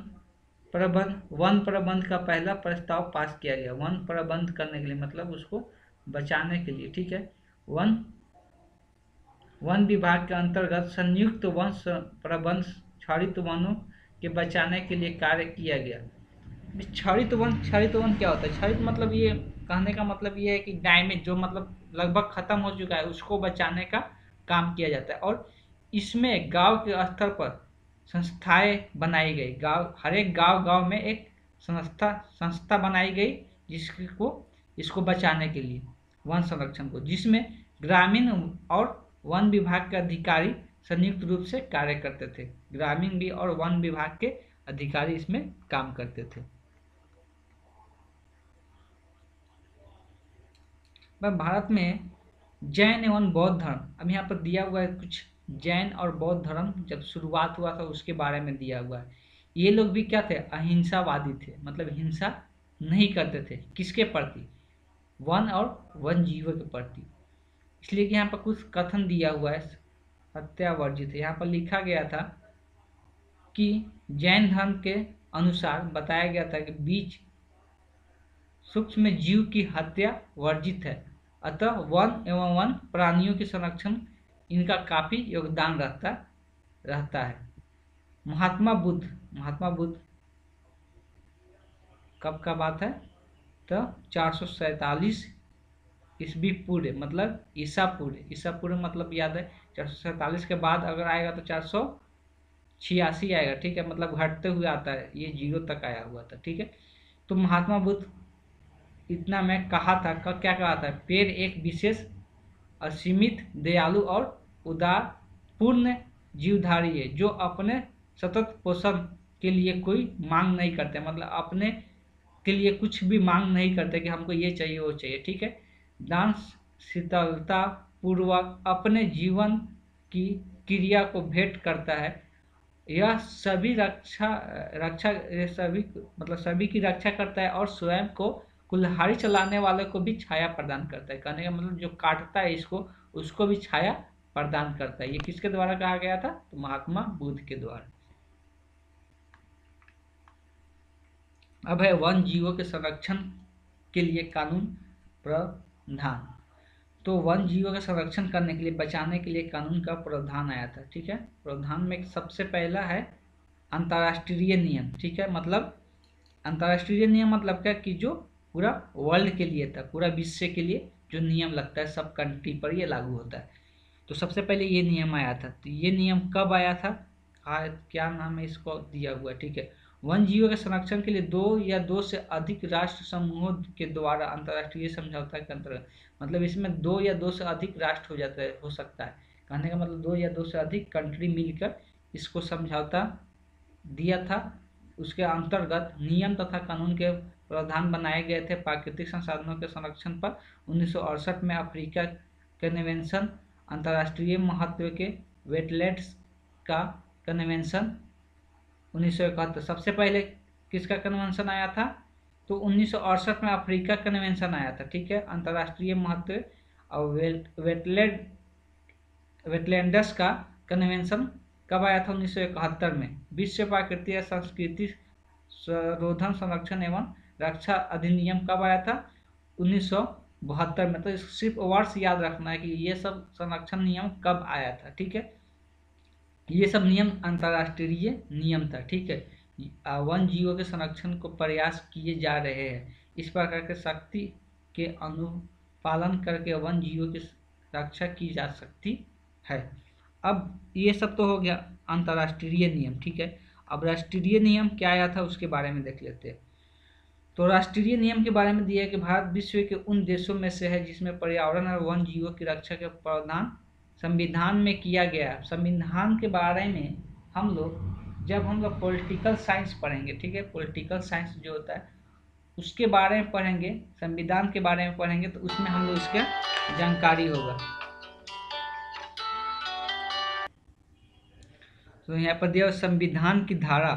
A: प्रबंध का पहला प्रस्ताव पास किया गया। वन प्रबंध करने के लिए मतलब उसको बचाने के लिए, ठीक है। वन विभाग के अंतर्गत संयुक्त वन प्रबंध क्षरित वनों के बचाने के लिए कार्य किया गया। क्षरित वन क्या होता है? क्षरित मतलब ये कहने का मतलब ये है कि डैमेज जो मतलब लगभग खत्म हो चुका है उसको बचाने का काम किया जाता है। और इसमें गांव के स्तर पर संस्थाएं बनाई गई। हर एक गांव में एक संस्था बनाई गई इसको बचाने के लिए वन संरक्षण को, जिसमें ग्रामीण और वन विभाग के अधिकारी संयुक्त रूप से कार्य करते थे। ग्रामीण भी और वन विभाग के अधिकारी इसमें काम करते थे। भारत में जैन एवं बौद्ध धर्म, अब यहाँ पर दिया हुआ है कुछ जैन और बौद्ध धर्म जब शुरुआत हुआ था उसके बारे में दिया हुआ है। ये लोग भी क्या थे? अहिंसावादी थे, मतलब हिंसा नहीं करते थे। किसके प्रति? वन और वन जीवों के प्रति। इसलिए कि यहाँ पर कुछ कथन दिया हुआ है, हत्या वर्जित है। यहाँ पर लिखा गया था कि जैन धर्म के अनुसार बताया गया था कि बीज सूक्ष्म जीव की हत्या वर्जित है, अतः वन एवं वन प्राणियों के संरक्षण इनका काफी योगदान रहता है। महात्मा बुद्ध कब का बात है? तो 447 ईस्वी पूर्व, मतलब ईसा पूर्व मतलब याद है 447 के बाद अगर आएगा तो 486 आएगा, ठीक है, मतलब घटते हुए आता है, ये 0 तक आया हुआ था, ठीक है। तो महात्मा बुद्ध इतना मैं कहा था, क्या कहा था? पेड़ एक विशेष असीमित दयालु और उदार पूर्ण जीवधारी है जो अपने सतत पोषण के लिए कोई मांग नहीं करते, मतलब अपने के लिए कुछ भी मांग नहीं करते कि हमको ये चाहिए वो चाहिए, ठीक है। दान शीतलता पूर्वक अपने जीवन की क्रिया को भेंट करता है। यह सभी सभी की रक्षा करता है और स्वयं को कुल्हाड़ी चलाने वाले को भी छाया प्रदान करता है। कहने का मतलब जो काटता है इसको उसको भी छाया प्रदान करता है। ये किसके द्वारा कहा गया था? तो महात्मा बुद्ध के द्वारा। अब है वन जीवों के संरक्षण के लिए कानून प्रावधान। तो वन जीवों का संरक्षण करने के लिए, बचाने के लिए कानून का प्रावधान आया था, ठीक है। प्रावधान में सबसे पहला है अंतर्राष्ट्रीय नियम, ठीक है। मतलब अंतर्राष्ट्रीय नियम मतलब क्या कि जो पूरा वर्ल्ड के लिए था, पूरा विश्व के लिए जो नियम लगता है सब कंट्री पर ये लागू होता है। तो सबसे पहले ये नियम आया था। तो ये नियम कब आया था? क्या नाम है इसको दिया हुआ है, ठीक है। वन जीवों के संरक्षण के लिए 2 या 2 से अधिक राष्ट्र समूहों के द्वारा अंतर्राष्ट्रीय समझौता के अंतर्गत, मतलब इसमें 2 या 2 से अधिक राष्ट्र हो सकता है। कहने का मतलब 2 या 2 से अधिक कंट्री मिलकर इसको समझौता दिया था। उसके अंतर्गत नियम तथा कानून के प्रावधान बनाए गए थे। प्राकृतिक संसाधनों के संरक्षण पर 1968 में अफ्रीका कन्वेंशन अंतर्राष्ट्रीय महत्व के वेटलैंड्स का कन्वेंशन 1971। सबसे पहले किसका कन्वेंशन आया था? तो 1968 में अफ्रीका कन्वेंशन आया था, ठीक है। अंतर्राष्ट्रीय महत्व और वेटलैंड्स का कन्वेंशन कब आया था? 1971 में। विश्व प्राकृतिक संस्कृति संरोधन संरक्षण एवं रक्षा अधिनियम कब आया था? 1972 में। तो सिर्फ वर्ष याद रखना है कि ये सब संरक्षण नियम कब आया था, ठीक है। ये सब नियम अंतर्राष्ट्रीय नियम था, ठीक है। वन जीवों के संरक्षण को प्रयास किए जा रहे हैं। इस प्रकार के शक्ति के अनुपालन करके वन जीवों की रक्षा की जा सकती है। अब ये सब तो हो गया अंतर्राष्ट्रीय नियम, ठीक है। अब राष्ट्रीय नियम क्या आया था उसके बारे में देख लेते हैं। तो राष्ट्रीय नियम के बारे में दिया है कि भारत विश्व के उन देशों में से है जिसमें पर्यावरण और वन जीवों की रक्षा के प्रावधान संविधान में किया गया। संविधान के बारे में जब हम लोग पॉलिटिकल साइंस पढ़ेंगे, ठीक है, पॉलिटिकल साइंस जो होता है उसके बारे में पढ़ेंगे, संविधान के बारे में पढ़ेंगे, तो उसमें हम लोग इसका जानकारी होगा। तो यहाँ पर दिया संविधान की धारा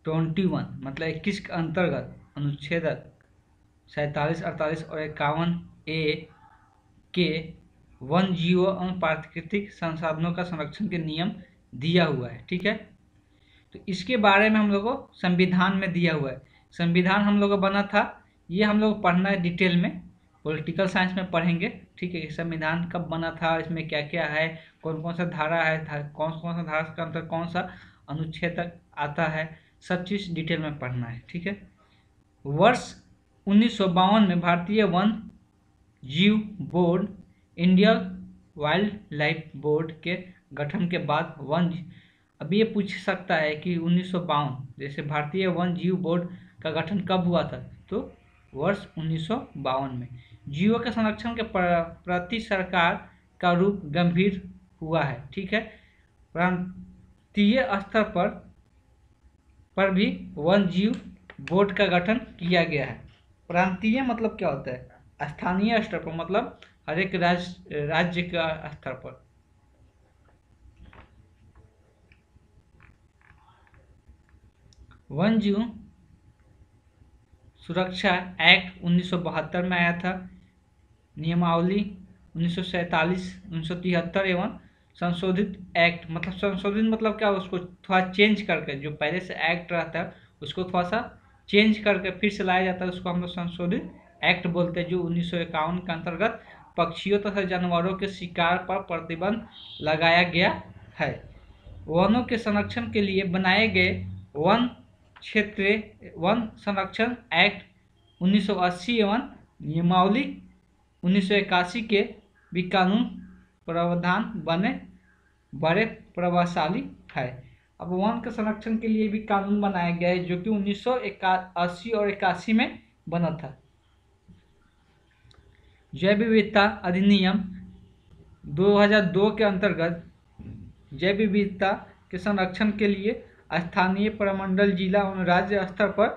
A: 21 मतलब 21 के अंतर्गत अनुच्छेद 47, 48 और 51A के वन जीवों और प्राकृतिक संसाधनों का संरक्षण के नियम दिया हुआ है, ठीक है। तो इसके बारे में हम लोग को संविधान में दिया हुआ है। संविधान हम लोग का बना था, ये हम लोग पढ़ना है डिटेल में, पॉलिटिकल साइंस में पढ़ेंगे, ठीक है। संविधान कब बना था, इसमें क्या क्या है, कौन कौन सा धारा है, कौन कौन सा धारा के अंतर्गत कौन सा अनुच्छेद तक आता है, सब चीज़ डिटेल में पढ़ना है, ठीक है। वर्ष 1952 में भारतीय वन जीव board, Indian wild life board के गठन के बाद अब ये पूछ सकता है कि 1952 जैसे भारतीय वन जीव बोर्ड का गठन कब हुआ था? तो वर्ष 1952 में। जीवों के संरक्षण के प्रति सरकार का रूप गंभीर हुआ है, ठीक है। प्रांतीय स्तर पर भी वन जीव बोर्ड का गठन किया गया है। प्रांतीय मतलब क्या होता है? स्थानीय स्तर पर, मतलब हर एक राज्य का स्तर पर। वन जीव सुरक्षा एक्ट 1972 में आया था। नियमावली 1947, 1973 एवं संशोधित एक्ट, मतलब संशोधित मतलब क्या, उसको थोड़ा चेंज करके, जो पहले से एक्ट रहता है उसको थोड़ा सा चेंज करके फिर से लाया जाता है, उसको हम लोग संशोधित एक्ट बोलते हैं। जो 1951 के अंतर्गत पक्षियों तथा जानवरों के शिकार पर प्रतिबंध लगाया गया है। वनों के संरक्षण के लिए बनाए गए वन संरक्षण एक्ट 1980 एवं नियमावली 1981 के भी कानून प्रावधान बड़े प्रभावशाली है। अब वन के संरक्षण के लिए भी कानून बनाया गया है जो कि 1980 और 81 में बना था। जैव विविधता अधिनियम 2002 के अंतर्गत जैव विविधता के संरक्षण के लिए स्थानीय प्रमंडल, जिला और राज्य स्तर पर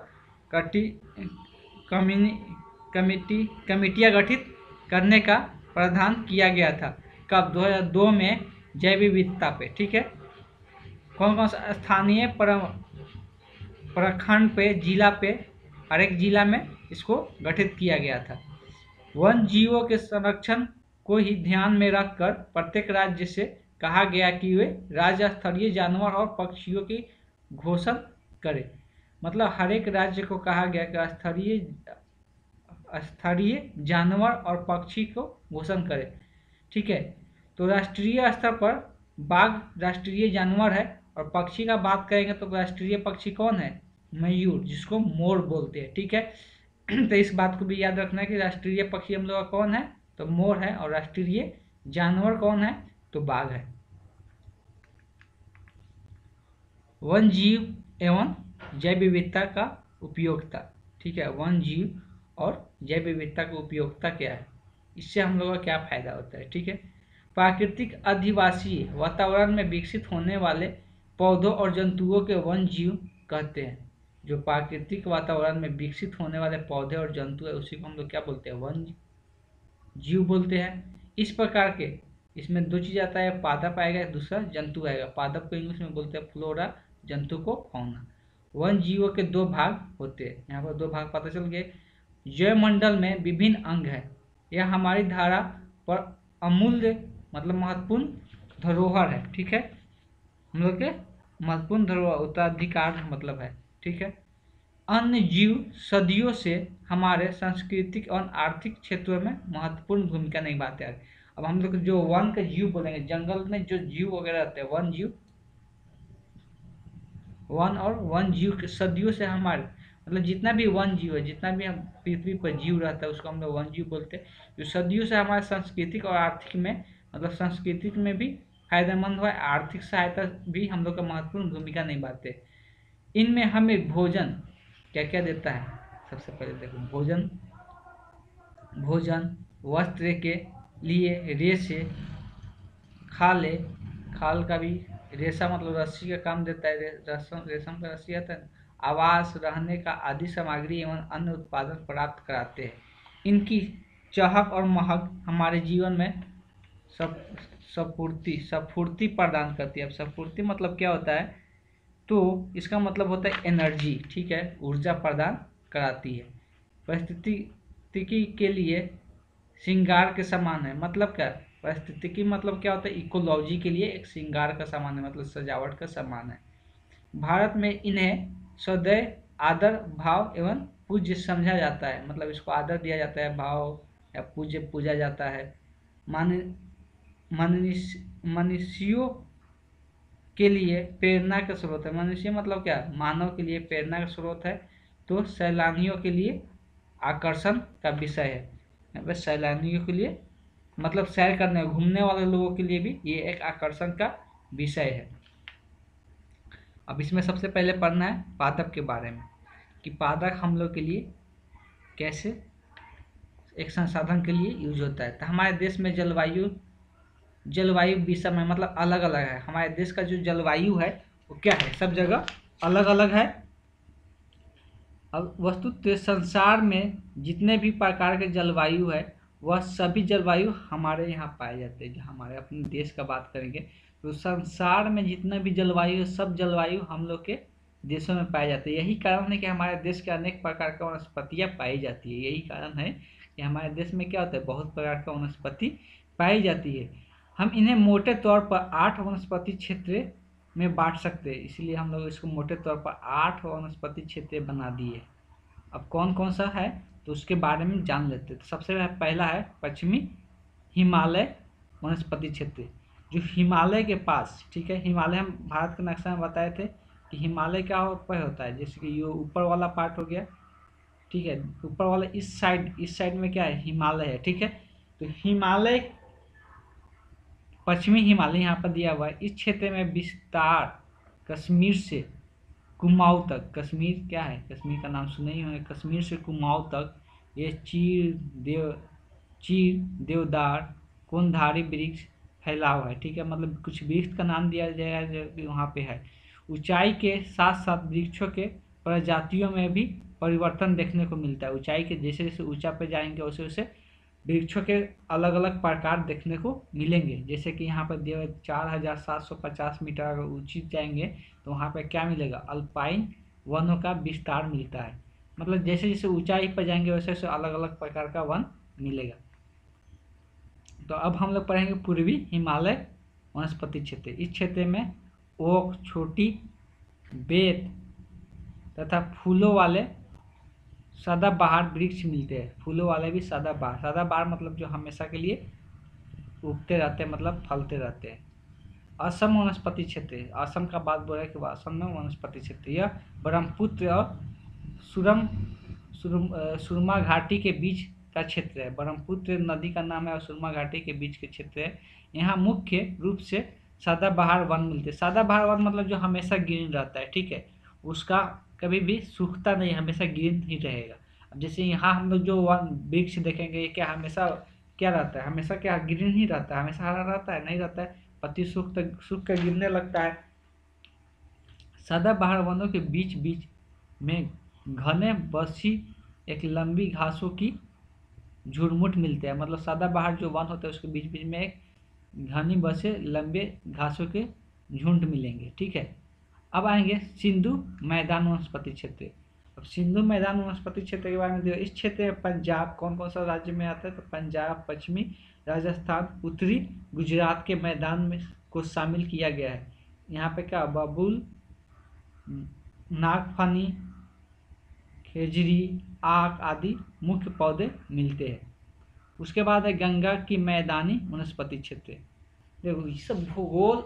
A: कमेटियां गठित करने का प्रावधान किया गया था। कब? 2002 में जैव विविधता पे, ठीक है। कौन कौन सा स्थानीय प्रखंड पे, जिला पे, हर एक जिला में इसको गठित किया गया था। वन जीवों के संरक्षण को ही ध्यान में रखकर प्रत्येक राज्य से कहा गया कि वे राज्य स्तरीय जानवर और पक्षियों की घोषणा करें। मतलब हर एक राज्य को कहा गया कि स्तरीय जानवर और पक्षी को घोषणा करें, ठीक है। तो राष्ट्रीय स्तर पर बाघ राष्ट्रीय जानवर है, और पक्षी का बात करेंगे तो राष्ट्रीय पक्षी कौन है? मयूर, जिसको मोर बोलते हैं, ठीक है। तो इस बात को भी याद रखना है कि राष्ट्रीय पक्षी हम लोग का कौन है? तो मोर है। और राष्ट्रीय जानवर कौन है? तो बाघ है। वन जीव एवं जैव विविधता का उपयोगिता, ठीक है। वन जीव और जैव विविधता की उपयोगिता क्या है, इससे हम लोगों का क्या फायदा होता है, ठीक है। प्राकृतिक अधिवासी वातावरण में विकसित होने वाले पौधों और जंतुओं के वन जीव कहते हैं। जो प्राकृतिक वातावरण में विकसित होने वाले पौधे और जंतु है उसी को हम लोग क्या बोलते हैं? वन जीव बोलते हैं। इस प्रकार के इसमें दो चीज़ आता है, पादप आएगा, दूसरा जंतु आएगा। पादप को इंग्लिश में बोलते हैं फ्लोरा, जंतु को फौना। वन जीवों के दो भाग होते हैं, यहाँ पर दो भाग पता चल गए। जैवमंडल में विभिन्न अंग है, यह हमारी धारा पर अमूल्य मतलब महत्वपूर्ण धरोहर है, ठीक है, हम लोग के महत्वपूर्ण धरोहर उत्तराधिकार मतलब है, ठीक है। अन्य जीव सदियों से हमारे सांस्कृतिक और आर्थिक क्षेत्रों में महत्वपूर्ण भूमिका निभाते हैं। अब हम लोग जो वन के जीव बोलेंगे, जंगल में जो जीव वगैरह रहते हैं, वन जीव, वन और वन जीव के सदियों से हमारे मतलब जितना भी वन जीव है, जितना भी हम पृथ्वी पर जीव रहता है उसको हम लोग वन जीव बोलते हैं, जो सदियों से हमारे सांस्कृतिक और आर्थिक में मतलब सांस्कृतिक में भी फायदेमंद हुआ है, आर्थिक सहायता भी हम लोग का महत्वपूर्ण भूमिका निभाते हैं। इनमें हमें भोजन क्या क्या देता है, सबसे पहले देखो भोजन, वस्त्र के लिए रेशे, खाल का भी रेशा मतलब रस्सी का काम देता है, रेशम का रस्सी आता है। आवास, रहने का आदि सामग्री एवं अन्य उत्पादन प्राप्त कराते हैं। इनकी चहक और महक हमारे जीवन में स्फूर्ति प्रदान करती है। अब स्फूर्ति मतलब क्या होता है, तो इसका मतलब होता है एनर्जी, ठीक है, ऊर्जा प्रदान कराती है। परिस्थितिकी के लिए श्रृंगार के समान है, मतलब क्या, परिस्थितिकी मतलब क्या होता है, इकोलॉजी के लिए एक श्रृंगार का समान है, मतलब सजावट का समान है। भारत में इन्हें सदैव आदर भाव एवं पूज्य समझा जाता है, मतलब इसको आदर दिया जाता है, भाव या पूजा जाता है। मनुष्यों के लिए प्रेरणा का स्रोत है, मनुष्य मतलब क्या, मानव के लिए प्रेरणा का स्रोत है। तो सैलानियों के लिए आकर्षण का विषय है, सैलानियों के लिए मतलब सैर करने घूमने वाले लोगों के लिए भी ये एक आकर्षण का विषय है। अब इसमें सबसे पहले पढ़ना है पादप के बारे में, कि पादप हम लोग के लिए कैसे एक संसाधन के लिए यूज होता है। तो हमारे देश में जलवायु विषम है, मतलब अलग अलग है। हमारे देश का जो जलवायु है वो क्या है, सब जगह अलग अलग है। अब वस्तुतः संसार में जितने भी प्रकार के जलवायु है वह सभी जलवायु हमारे यहाँ पाए जाते हैं। जो हमारे अपने देश का बात करेंगे तो संसार में जितना भी जलवायु है सब जलवायु हम लोग के देशों में पाए जाते हैं। यही कारण है कि हमारे देश के अनेक प्रकार का वनस्पतियाँ पाई जाती है। यही कारण है कि हमारे देश में क्या होता है, बहुत प्रकार का वनस्पति पाई जाती है। हम इन्हें मोटे तौर पर 8 वनस्पति क्षेत्र में बांट सकते हैं, इसलिए हम लोग इसको मोटे तौर पर 8 वनस्पति क्षेत्र बना दिए। अब कौन कौन सा है तो उसके बारे में जान लेते हैं। तो सबसे पहला है पश्चिमी हिमालय वनस्पति क्षेत्र, जो हिमालय के पास, ठीक है, हिमालय हम भारत के नक्शा में बताए थे कि हिमालय क्या पर होता है, जैसे कि ये ऊपर वाला पार्ट हो गया, ठीक है, ऊपर वाला इस साइड में क्या है, हिमालय है, ठीक है। तो हिमालय, पश्चिमी हिमालय यहाँ पर दिया हुआ है। इस क्षेत्र में विस्तार कश्मीर से कुमाऊं तक, कश्मीर क्या है, कश्मीर का नाम सुने ही होंगे, कश्मीर से कुमाऊं तक ये चीर देवदार कोनधारी वृक्ष फैला हुआ है, ठीक है, मतलब कुछ वृक्ष का नाम दिया जाएगा जो वहाँ पे है। ऊंचाई के साथ साथ वृक्षों के प्रजातियों में भी परिवर्तन देखने को मिलता है। ऊंचाई के जैसे जैसे ऊंचा पे जाएंगे वैसे वैसे वृक्षों के अलग अलग प्रकार देखने को मिलेंगे। जैसे कि यहाँ पर दिया 4750 मीटर अगर ऊंची जाएंगे तो वहाँ पर क्या मिलेगा, अल्पाइन वनों का विस्तार मिलता है। मतलब जैसे जैसे ऊंचाई पर जाएंगे वैसे वैसे अलग अलग प्रकार का वन मिलेगा। तो अब हम लोग पढ़ेंगे पूर्वी हिमालय वनस्पति क्षेत्र। इस क्षेत्र में ओक, छोटी बेत तथा फूलों वाले सदाबहार वृक्ष मिलते हैं। फूलों वाले भी सदाबहार मतलब जो हमेशा के लिए उगते रहते हैं, मतलब फलते रहते हैं। असम वनस्पति क्षेत्र, असम का बात बोल रहे कि असम में वनस्पति क्षेत्र, यह ब्रह्मपुत्र और सुरमा घाटी के बीच का क्षेत्र है। ब्रह्मपुत्र नदी का नाम है और सुरमा घाटी के बीच के क्षेत्र है। यहाँ मुख्य रूप से सदाबहार वन मिलते हैं। सदाबहार वन मतलब जो हमेशा ग्रीन रहता है, ठीक है, उसका कभी भी सूखता नहीं, हमेशा ग्रीन ही रहेगा। अब जैसे यहाँ हम लोग जो वन वृक्ष देखेंगे क्या हमेशा क्या रहता है, हमेशा क्या ग्रीन ही रहता है, हमेशा हरा रहता है, नहीं रहता है, पत्ती सूख कर गिरने लगता है। सदाबहार वनों के बीच बीच में घने बसी एक लंबी घासों की झुरमुट मिलते हैं। मतलब सदाबहार जो वन होता है उसके बीच बीच में एक घनी बसे लंबे घासों के झुंड मिलेंगे। ठीक है, अब आएंगे सिंधु मैदान वनस्पति क्षेत्र। अब सिंधु मैदान वनस्पति क्षेत्र के बारे में देखो, इस क्षेत्र में पंजाब, कौन कौन सा राज्य में आता है, तो पंजाब, पश्चिमी राजस्थान, उत्तरी गुजरात के मैदान में को शामिल किया गया है। यहाँ पे क्या बबूल, नागफनी, खेजरी, आक आदि मुख्य पौधे मिलते हैं। उसके बाद है गंगा की मैदानी वनस्पति क्षेत्र। देखो ये सब भूगोल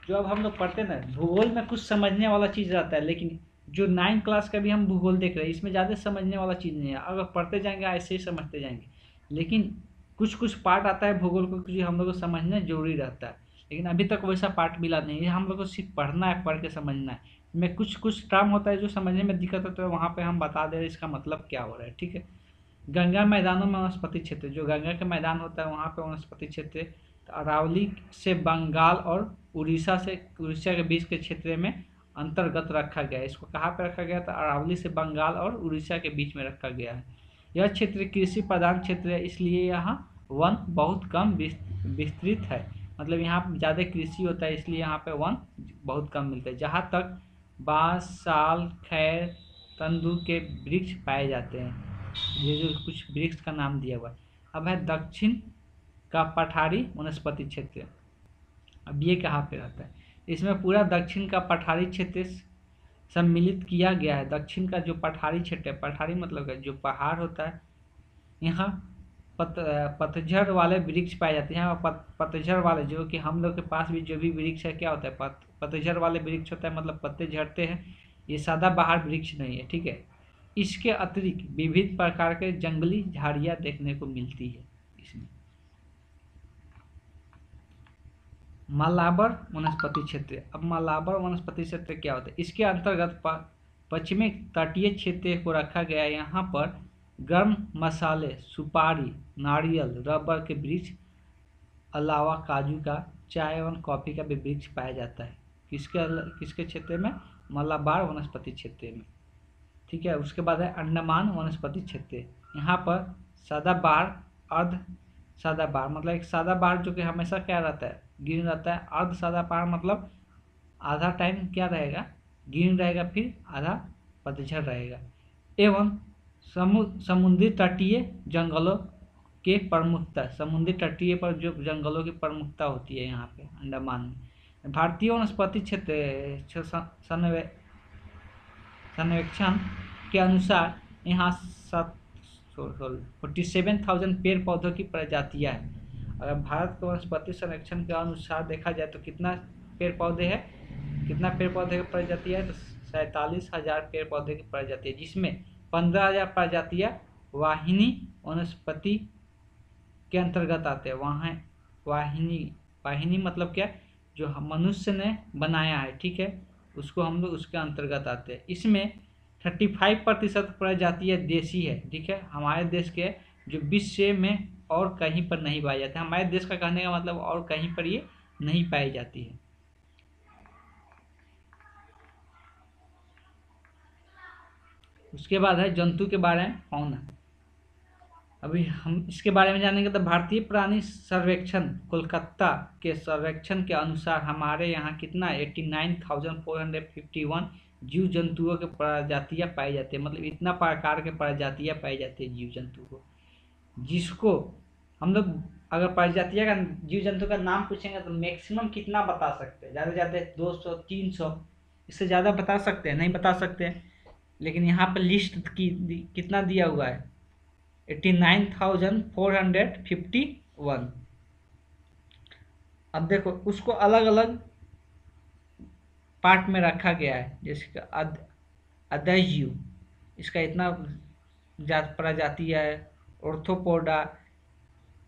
A: जो अब हम लोग पढ़ते हैं ना, भूगोल में कुछ समझने वाला चीज़ रहता है, लेकिन जो 9 क्लास का भी हम भूगोल देख रहे हैं इसमें ज़्यादा समझने वाला चीज़ नहीं है। अगर पढ़ते जाएंगे ऐसे ही समझते जाएंगे, लेकिन कुछ कुछ पार्ट आता है भूगोल को जो हम लोग को समझना जरूरी रहता है, लेकिन अभी तक वैसा पार्ट मिला नहीं है। हम लोग को सिर्फ पढ़ना है, पढ़ के समझना है। इसमें कुछ कुछ टर्म होता है जो समझने में दिक्कत होता है, वहाँ पे हम बता दे रहे हैं इसका मतलब क्या हो रहा है। ठीक है, गंगा मैदानों में वनस्पति क्षेत्र, जो गंगा के मैदान होता है वहाँ पे वनस्पति क्षेत्र तो अरावली से बंगाल और उड़ीसा के बीच के क्षेत्र में अंतर्गत रखा गया है। इसको कहाँ पे रखा गया था, अरावली से बंगाल और उड़ीसा के बीच में रखा गया है। यह क्षेत्र कृषि प्रधान क्षेत्र है, इसलिए यहाँ वन बहुत कम विस्तृत है। मतलब यहाँ ज़्यादा कृषि होता है, इसलिए यहाँ पे वन बहुत कम मिलते हैं। जहाँ तक बांस, साल, खैर, तंदू के वृक्ष पाए जाते हैं। ये जो कुछ वृक्ष का नाम दिया हुआ है। अब है दक्षिण का पठारी वनस्पति क्षेत्र। अब ये कहाँ पे रहता है, इसमें पूरा दक्षिण का पठारी क्षेत्र सम्मिलित किया गया है। दक्षिण का जो पठारी क्षेत्र है, पठारी मतलब है जो पहाड़ होता है, यहाँ पतझड़ वाले वृक्ष पाए जाते हैं। यहाँ पतझड़ वाले जो कि हम लोग के पास भी जो भी वृक्ष है क्या होता है, पतझड़ वाले वृक्ष होता है, मतलब पत्ते झड़ते हैं। ये सदाबहार वृक्ष नहीं है। ठीक है, इसके अतिरिक्त विविध प्रकार के जंगली झाड़ियाँ देखने को मिलती है इसमें। मालाबर वनस्पति क्षेत्र। अब मालाबर वनस्पति क्षेत्र क्या होता है, इसके अंतर्गत पश्चिमी तटीय क्षेत्र को रखा गया है। यहाँ पर गर्म मसाले, सुपारी, नारियल, रबर के वृक्ष अलावा काजू का, चाय एवं कॉफ़ी का भी वृक्ष पाया जाता है। किसके क्षेत्र में, मालाबार वनस्पति क्षेत्र में। ठीक है, उसके बाद है अंडमान वनस्पति क्षेत्र। यहाँ पर सदाबहार, अर्ध सदाबहार मतलब एक सदाबहार जो कि हमेशा क्या रहता है, ग्रीन रहता है। अर्ध सदाबहार मतलब आधा टाइम क्या रहेगा, ग्रीन रहेगा, फिर आधा पतझड़ रहेगा। एवं समुद्री तटीय जंगलों के प्रमुखता, समुद्री तटीय पर जो जंगलों की प्रमुखता होती है यहाँ पे अंडमान में। भारतीय वनस्पति क्षेत्र सर्वेक्षण के अनुसार यहाँ 47,000 पेड़ पौधों की प्रजातियाँ हैं। अगर भारत के वनस्पति संरक्षण के अनुसार देखा जाए तो कितना पेड़ पौधे हैं, कितना पेड़ पौधे की प्रजातियाँ है, तो 47,000 पेड़ पौधे की प्रजाति है, जिसमें 15,000 प्रजातियाँ वाहिनी वनस्पति के अंतर्गत आते हैं। वहाँ वाहिनी मतलब क्या, जो मनुष्य ने बनाया है। ठीक है, उसको हम लोग उसके अंतर्गत आते हैं। इसमें 35% प्रजातियाँ देशी है। ठीक है, हमारे देश के जो विश्व में और कहीं पर नहीं पाई जाती। हमारे देश का कहने का मतलब और कहीं पर ये नहीं पाई जाती है। उसके बाद है जंतु के बारे में फौना। अभी हम इसके बारे में जानेंगे तो भारतीय प्राणी सर्वेक्षण कोलकाता के सर्वेक्षण के अनुसार हमारे यहाँ कितना 89,451 जीव जंतुओं के प्रजातियाँ पाई जाती है। मतलब इतना प्रकार के प्रजातियाँ पाई जाती है जीव जंतु को, जिसको हम लोग अगर प्रजातियाँ का जीव जंतु का नाम पूछेंगे तो मैक्सिमम कितना बता सकते हैं, ज़्यादा से ज़्यादा 200, 300, इससे ज़्यादा बता सकते हैं, नहीं बता सकते हैं। लेकिन यहाँ पर लिस्ट कितना दिया हुआ है, 89,451। अब देखो उसको अलग अलग पार्ट में रखा गया है। जैसे अदैजीव, इसका इतना प्रजाति है। ऑर्थोपोडा,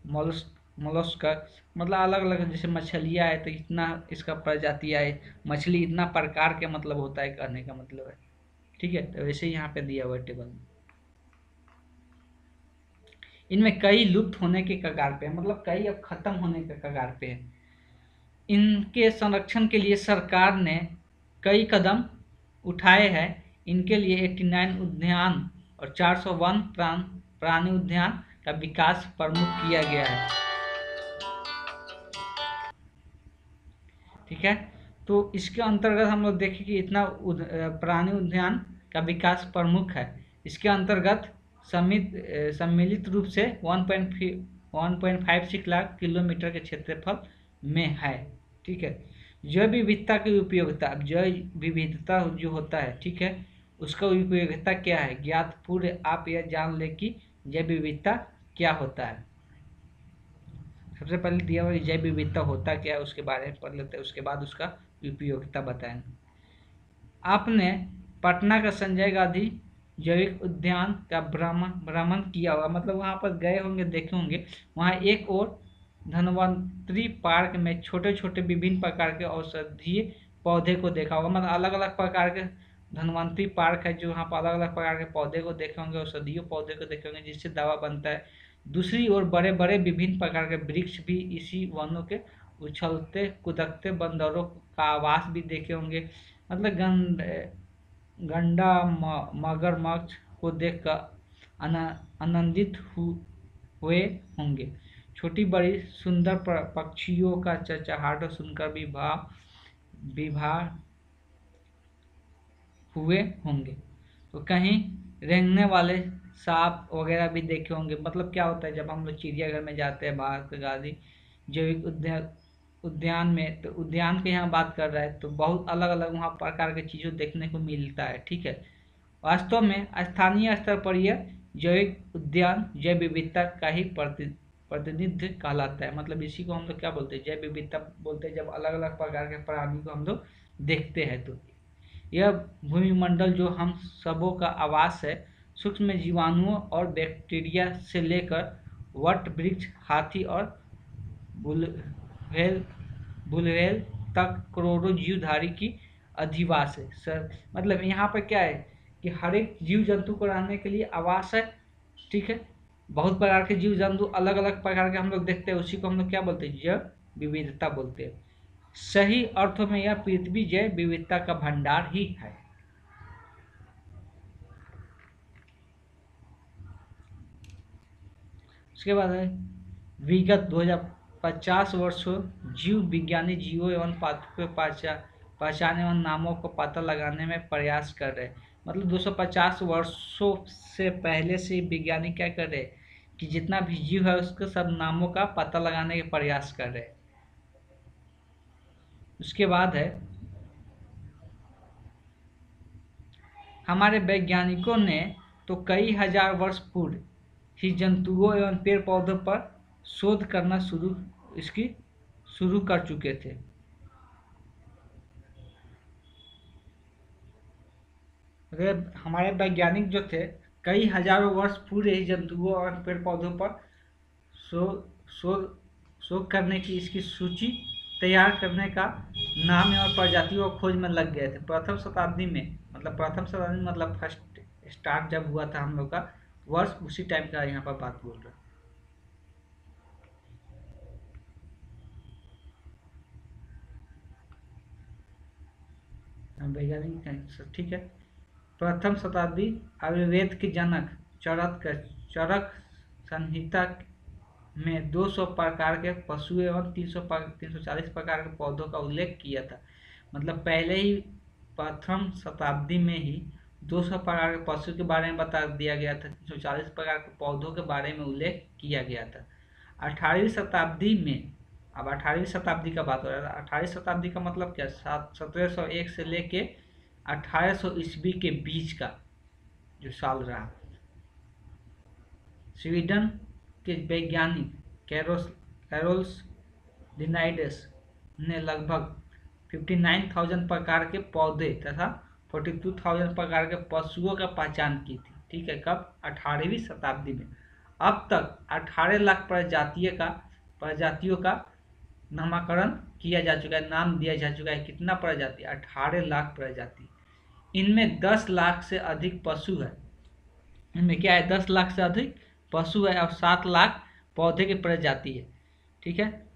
A: मोलस्कस, मतलब अलग अलग, जैसे मछलियाँ है तो इतना इसका प्रजातियाँ है। मछली इतना प्रकार के मतलब होता है, कहने का मतलब है। ठीक है, तो वैसे ही यहाँ पे दिया हुआ है टेबल में। इनमें कई लुप्त होने के कगार पे है, मतलब कई अब खत्म होने के कगार पे है। इनके संरक्षण के लिए सरकार ने कई कदम उठाए हैं। इनके लिए 89 उद्यान और 401 प्राणी उद्यान का विकास प्रमुख किया गया है। ठीक है। तो इसके अंतर्गत हम लोग देखें कि इतना प्राणी उद्यान का विकास प्रमुख है। इसके अंतर्गत सम्मिलित रूप से 1.56 लाख किलोमीटर के क्षेत्रफल में है। ठीक है। जैव विविधता की उपयोगिता, अब जैव विविधता जो होता है, ठीक है, उसका उपयोगिता क्या है, ज्ञात पूर्व आप यह जान ले कि जैव विविधता क्या होता है। सबसे पहले दिया हुआ जैव विविधता होता क्या है उसके बारे में पढ़ लेते हैं, उसके बाद उसका उपयोगिता बताएंगे। आपने पटना का संजय गांधी जैविक उद्यान का भ्रमण किया होगा, मतलब वहाँ पर गए होंगे, देखे होंगे। वहाँ एक और धन्वंतरी पार्क में छोटे छोटे विभिन्न प्रकार के औषधीय पौधे को देखा होगा, मतलब अलग अलग प्रकार के धन्वंतरी पार्क है जो वहाँ पर अलग अलग प्रकार के पौधे को देखे होंगे, औषधीय पौधे को देखे होंगे जिससे दवा बनता है। दूसरी ओर बड़े बड़े विभिन्न प्रकार के वृक्ष भी इसी वनों के उछलते कूदते बंदरों का आवास भी देखे होंगे। मतलब गंडा मगरमच्छ को देखकर आनंदित हुए होंगे। छोटी बड़ी सुंदर पक्षियों का चहचहाट सुनकर विभाग हुए होंगे। तो कहीं रेंगने वाले सांप वगैरह भी देखे होंगे। मतलब क्या होता है, जब हम लोग चिड़ियाघर में जाते हैं, भारत गांधी जैविक उद्यान में, तो उद्यान के यहाँ बात कर रहा है तो बहुत अलग अलग वहाँ प्रकार के चीज़ों देखने को मिलता है। ठीक है। वास्तव में स्थानीय स्तर पर यह जैविक उद्यान जैव विविधता का ही प्रतिनिधित्व कहलाता है। मतलब इसी को हम लोग क्या बोलते हैं, जैव विविधता बोलते हैं जब अलग अलग प्रकार के प्राणी को हम लोग देखते हैं। तो यह भूमिमंडल जो हम सबों का आवास है, सूक्ष्म जीवाणुओं और बैक्टीरिया से लेकर वट वृक्ष, हाथी और बुलवेल तक करोड़ों जीवधारी की अधिवास है। सर मतलब यहाँ पर क्या है कि हर एक जीव जंतु को रहने के लिए आवास है। ठीक है। बहुत प्रकार के जीव जंतु अलग अलग प्रकार के हम लोग देखते हैं, उसी को हम लोग क्या बोलते हैं, जैव विविधता बोलते हैं। सही अर्थों में यह पृथ्वी जैव विविधता का भंडार ही है। उसके बाद है विगत 2050 वर्षों जीव विज्ञानी जीवों एवं पादपों को पहचान एवं नामों को पता लगाने में प्रयास कर रहे हैं। मतलब 250 वर्षों से पहले से विज्ञानी क्या कर रहे हैं कि जितना भी जीव है उसके सब नामों का पता लगाने के प्रयास कर रहे हैं। उसके बाद है हमारे वैज्ञानिकों ने तो कई हजार वर्ष पूर्व ही जंतुओं एवं पेड़ पौधों पर शोध करना शुरू कर चुके थे। हमारे वैज्ञानिक जो थे कई हजारों वर्ष पूर्व ही जंतुओं और पेड़ पौधों पर शोध करने की इसकी सूची तैयार करने का नाम और प्रजातियों खोज में लग गए थे। प्रथम शताब्दी में मतलब फर्स्ट स्टार्ट जब हुआ था हम लोग का वर्ष, उसी टाइम का यहाँ पर बात बोल रहा। वैज्ञानिक ठीक है। प्रथम शताब्दी आयुर्वेद के जनक चरक संहिता में 200 प्रकार के पशु एवं 340 प्रकार के पौधों का उल्लेख किया था। मतलब पहले ही प्रथम शताब्दी में ही 200 प्रकार के पशु के बारे में बता दिया गया था, 340 प्रकार के पौधों के बारे में उल्लेख किया गया था। 18वीं शताब्दी में, अब 18वीं शताब्दी का बात हो रहा है। 18वीं शताब्दी का मतलब क्या, 1701 से लेके 1800 ईस्वी के बीच का जो साल रहा। स्वीडन के वैज्ञानिक कैरोल्स लिनाइडेस ने लगभग 59,000 प्रकार के पौधे तथा 42,000 प्रकार के पशुओं का पहचान की थी। ठीक है। कब, 18वीं शताब्दी में। अब तक 18 लाख प्रजातियों का नामकरण किया जा चुका है, नाम दिया जा चुका है। कितना प्रजाति, 18 लाख प्रजाति। इनमें 10 लाख से अधिक पशु है। इनमें क्या है, 10 लाख से अधिक पशु है और 7 लाख पौधे की प्रजाति है। ठीक है।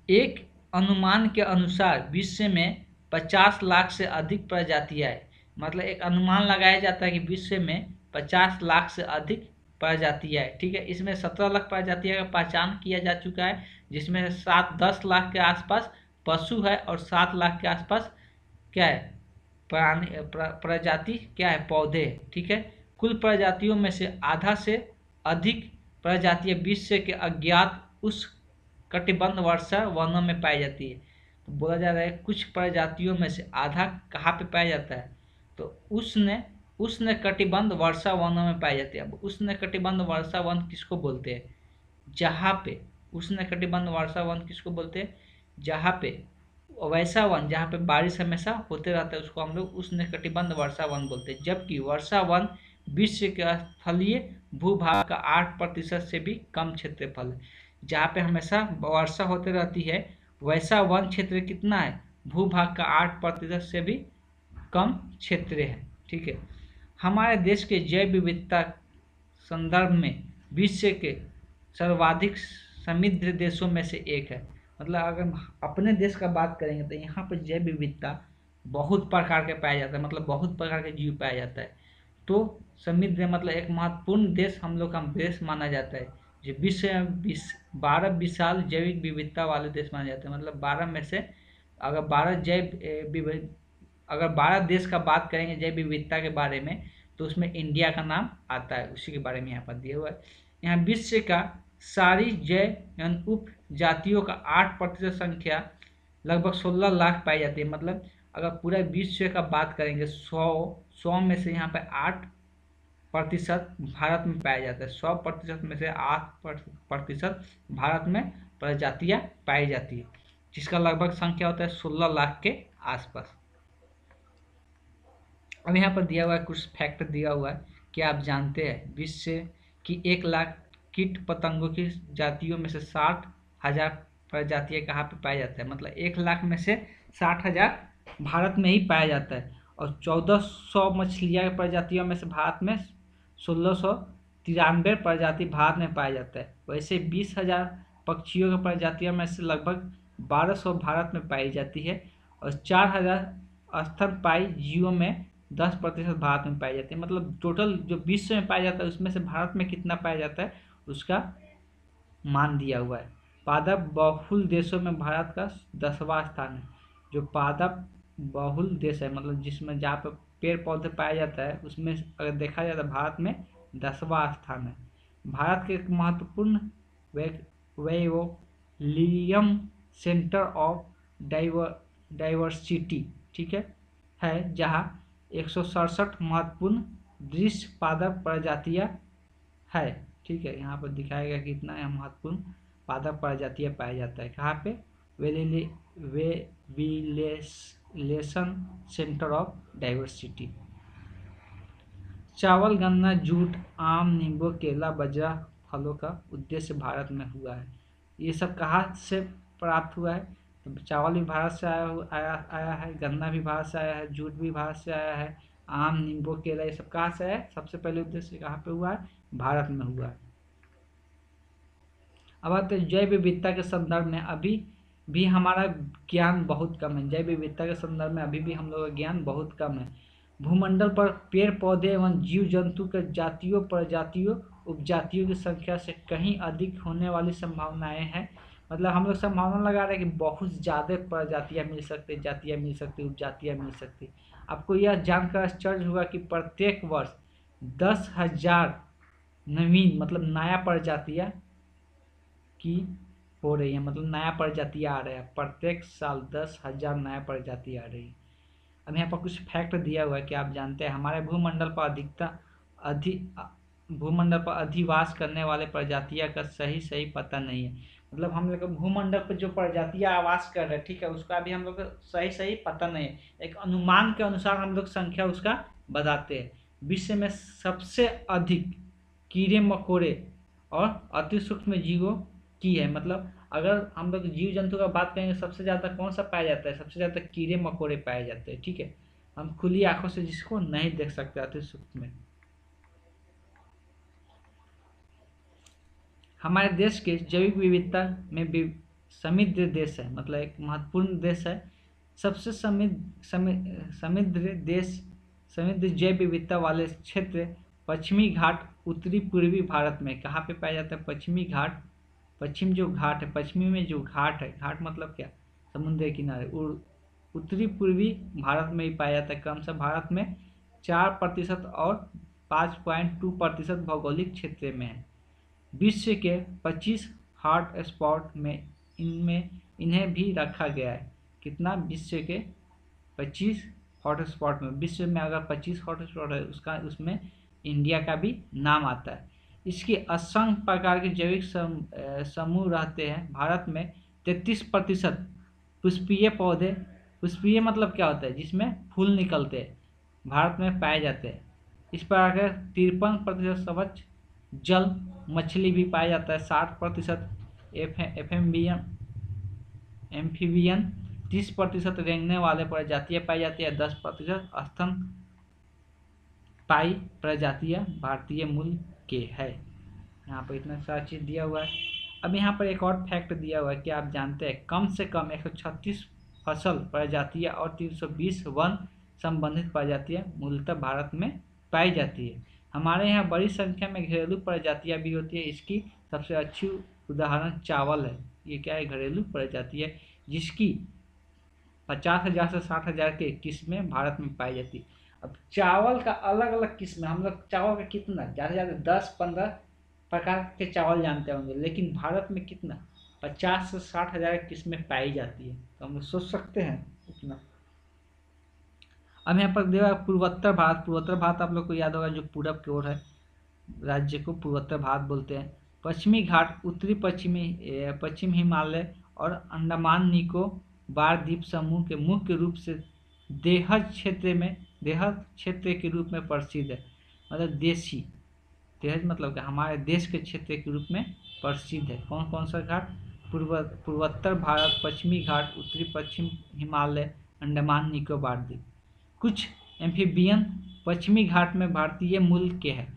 A: एक अनुमान के अनुसार विश्व में 50 लाख से अधिक प्रजातियां है। मतलब एक अनुमान लगाया जाता है कि विश्व में 50 लाख से अधिक प्रजातियां है। ठीक है। इसमें 17 लाख प्रजातियों का पहचान किया जा चुका है, जिसमें 7-10 लाख के आसपास पशु है और 7 लाख के आसपास क्या है प्राणी प्रजाति क्या है पौधे। ठीक है, कुल प्रजातियों में से आधा से अधिक प्रजातियां विश्व के अज्ञात उस कटिबंध वर्षा वनों में पाई जाती है। तो बोला जा रहा है कुछ प्रजातियों में से आधा कहाँ पे पाया जाता है, तो उष्ण कटिबंध वर्षा वनों में पाई जाती है। अब उष्ण कटिबंध वर्षा वन किसको बोलते हैं, जहाँ पे उष्ण कटिबंध वर्षा वन किसको बोलते हैं, जहाँ पे वैसा वन जहाँ पे बारिश हमेशा होते रहता है उसको हम लोग उष्ण कटिबंध वर्षा वन बोलते हैं। जबकि वर्षा वन विश्व के स्थलीय भूभाग का 8% से भी कम क्षेत्रफल है। जहाँ पे हमेशा वर्षा होते रहती है वैसा वन क्षेत्र कितना है, भूभाग का 8% से भी कम क्षेत्र है। ठीक है, हमारे देश के जैव विविधता संदर्भ में विश्व के सर्वाधिक समृद्ध देशों में से एक है। मतलब अगर हम अपने देश का बात करेंगे तो यहाँ पर जैव विविधता बहुत प्रकार के पाया जाता है, मतलब बहुत प्रकार के जीव पाया जाता है। तो समृद्ध मतलब एक महत्वपूर्ण देश हम लोग का देश माना जाता है जो विश्व में 12 विशाल जैविक विविधता वाले देश माने जाते हैं। मतलब 12 में से अगर 12 देश का बात करेंगे जैव विविधता के बारे में तो उसमें इंडिया का नाम आता है, उसी के बारे में यहाँ पर दिया हुआ है। यहाँ विश्व का सारी जैव उप जातियों का 8% संख्या लगभग 16 लाख पाई जाती है। मतलब अगर पूरा विश्व का बात करेंगे 100 में से यहाँ पे 8% भारत में पाया जाता है। 100% में से 8% भारत में प्रजातियाँ पाई जाती है, जिसका लगभग संख्या होता है 16 लाख के आसपास। अब यहाँ पर दिया हुआ है कुछ फैक्ट दिया हुआ है कि आप जानते हैं विश्व की 1 लाख कीट पतंगों की जातियों में से 60,000 प्रजातियाँ कहाँ पे पाया जाता है। मतलब 1 लाख में से 60,000 भारत में ही पाया जाता है और 1400 मछलियाँ प्रजातियों में से भारत में 1693 प्रजाति भारत में पाया जाता है। वैसे 20,000 पक्षियों की प्रजातियों में से लगभग 1200 भारत में पाई जाती है और 4,000 स्तनपायी जीवों में 10% भारत में पाई जाती है। मतलब टोटल जो विश्व में पाया जाता है उसमें से भारत में कितना पाया जाता है उसका मान दिया हुआ है। पादप बहुल देशों में भारत का 10वां स्थान है। जो पादप बहुल देश है मतलब जिसमें जहाँ पर पेड़ पौधे पाया जाता है उसमें अगर देखा जाए तो भारत में 10वां स्थान है। भारत के एक महत्वपूर्ण वोलियम सेंटर ऑफ डाइवर्सिटी ठीक है जहाँ 167 महत्वपूर्ण दृश्य पादप प्रजातियाँ है। ठीक है, यहाँ पर दिखाया गया कितना महत्वपूर्ण पादप प्रजातियाँ पाया जाता है। कहाँ पे, वेरिएशन सेंटर ऑफ डाइवर्सिटी। चावल, गन्ना, जूट, आम, नींबू, केला, बाजरा फलों का उद्देश्य भारत में हुआ है। ये सब कहाँ से प्राप्त हुआ है, तो चावल भी भारत से आया है, गन्ना भी भारत से आया है, जूट भी भारत से आया है, आम, नींबू, केला ये सब कहाँ से है, सबसे पहले उद्देश्य कहाँ पे हुआ है, भारत में हुआ है। अब आते हैं जैव विविधता के संदर्भ में अभी भी हमारा ज्ञान बहुत कम है। जैव विविधता के संदर्भ में अभी भी हम लोग का ज्ञान बहुत कम है। भूमंडल पर पेड़ पौधे एवं जीव जंतु के जातियों प्रजातियों उपजातियों की संख्या से कहीं अधिक होने वाली संभावनाएं हैं। मतलब हम लोग संभावना लगा रहे हैं कि बहुत ज़्यादा प्रजातियाँ मिल सकती, जातियाँ मिल सकती, उपजातियाँ मिल सकती। आपको यह जानकर आश्चर्य होगा कि प्रत्येक वर्ष 10,000 नवीन मतलब नया प्रजातियाँ की हो रही है। मतलब नया प्रजातियाँ आ रहा है, प्रत्येक साल 10,000 नया प्रजाति आ रही है। अब यहाँ पर कुछ फैक्ट दिया हुआ है कि आप जानते हैं हमारे भूमंडल पर अधिवास करने वाले प्रजातियाँ का सही पता नहीं है। मतलब हम लोग भूमंडल पर जो प्रजातियाँ आवास कर रहे हैं ठीक है उसका भी हम लोग सही पता नहीं है। एक अनुमान के अनुसार हम लोग संख्या उसका बताते हैं। विश्व में सबसे अधिक कीड़े मकोड़े और अति सूक्ष्म जीवों की है। मतलब अगर हम लोग जीव जंतु का बात करेंगे सबसे ज़्यादा कौन सा पाया जाता है, सबसे ज़्यादा कीड़े मकोड़े पाए जाते हैं। ठीक है, हम खुली आंखों से जिसको नहीं देख सकते अति सूक्ष्म में। हमारे देश के जैविक विविधता में भी समृद्ध देश है, मतलब एक महत्वपूर्ण देश है। सबसे समृद्ध जैव विविधता वाले क्षेत्र पश्चिमी घाट उत्तरी पूर्वी भारत में कहाँ पे पाया जाता है, पश्चिमी घाट। पश्चिम जो घाट है, पश्चिमी में जो घाट है, घाट मतलब क्या, समुद्र के किनारे। उत्तरी पूर्वी भारत में ही पाया जाता है क्रमशः। भारत में 4% और 5.2% भौगोलिक क्षेत्र में है। विश्व के 25 हॉट स्पॉट में इन्हें भी रखा गया है। कितना? विश्व के 25 हॉट स्पॉट में। विश्व में अगर 25 हॉट स्पॉट है उसमें इंडिया का भी नाम आता है। इसके असंख्य प्रकार के जैविक समूह रहते हैं। भारत में 33% पुष्पीय पौधे, पुष्पीय मतलब क्या होता है? जिसमें फूल निकलते हैं, भारत में पाए जाते हैं। इस प्रकार के 53% सवच्छ जल मछली भी पाया जाता है। 60% एम्फीबियन, 30% रेंगने वाले प्रजातियां पाई जाती है। 10% स्तनपायी प्रजातियां भारतीय मूल के है। यहाँ पर इतना सारा चीज दिया हुआ है। अब यहाँ पर एक और फैक्ट दिया हुआ है कि आप जानते हैं कम से कम 136 फसल प्रजातियां और 320 वन संबंधित प्रजातियां मूलतः भारत में पाई जाती है। हमारे यहाँ बड़ी संख्या में घरेलू प्रजातियां भी होती है। इसकी सबसे अच्छी उदाहरण चावल है। ये क्या है? घरेलू प्रजाति है, जिसकी 50,000 से 60,000 के किस्में भारत में पाई जाती है। अब चावल का अलग अलग किस्में, हम लोग चावल का कितना ज़्यादा से ज़्यादा 10-15 प्रकार के चावल जानते होंगे, लेकिन भारत में कितना? 50 से 60,000 किस्में पाई जाती है। तो हम लोग सोच सकते हैं इतना। अब यहाँ पर दिया पूर्वोत्तर भारत। पूर्वोत्तर भारत आप लोग को याद होगा, जो पूरब की ओर है राज्य को पूर्वोत्तर भारत बोलते हैं। पश्चिमी घाट, उत्तरी पश्चिम हिमालय और अंडमान निकोबार द्वीप समूह के मुख्य रूप से देहज क्षेत्र के रूप में प्रसिद्ध है। मतलब देशी, देहज मतलब क्या? हमारे देश के क्षेत्र के रूप में प्रसिद्ध है। कौन कौन सा घाट? पूर्वोत्तर भारत, पश्चिमी घाट, उत्तरी पश्चिम हिमालय, अंडमान निकोबार द्वीप। कुछ एम्फीबियन पश्चिमी घाट में भारतीय मूल के हैं।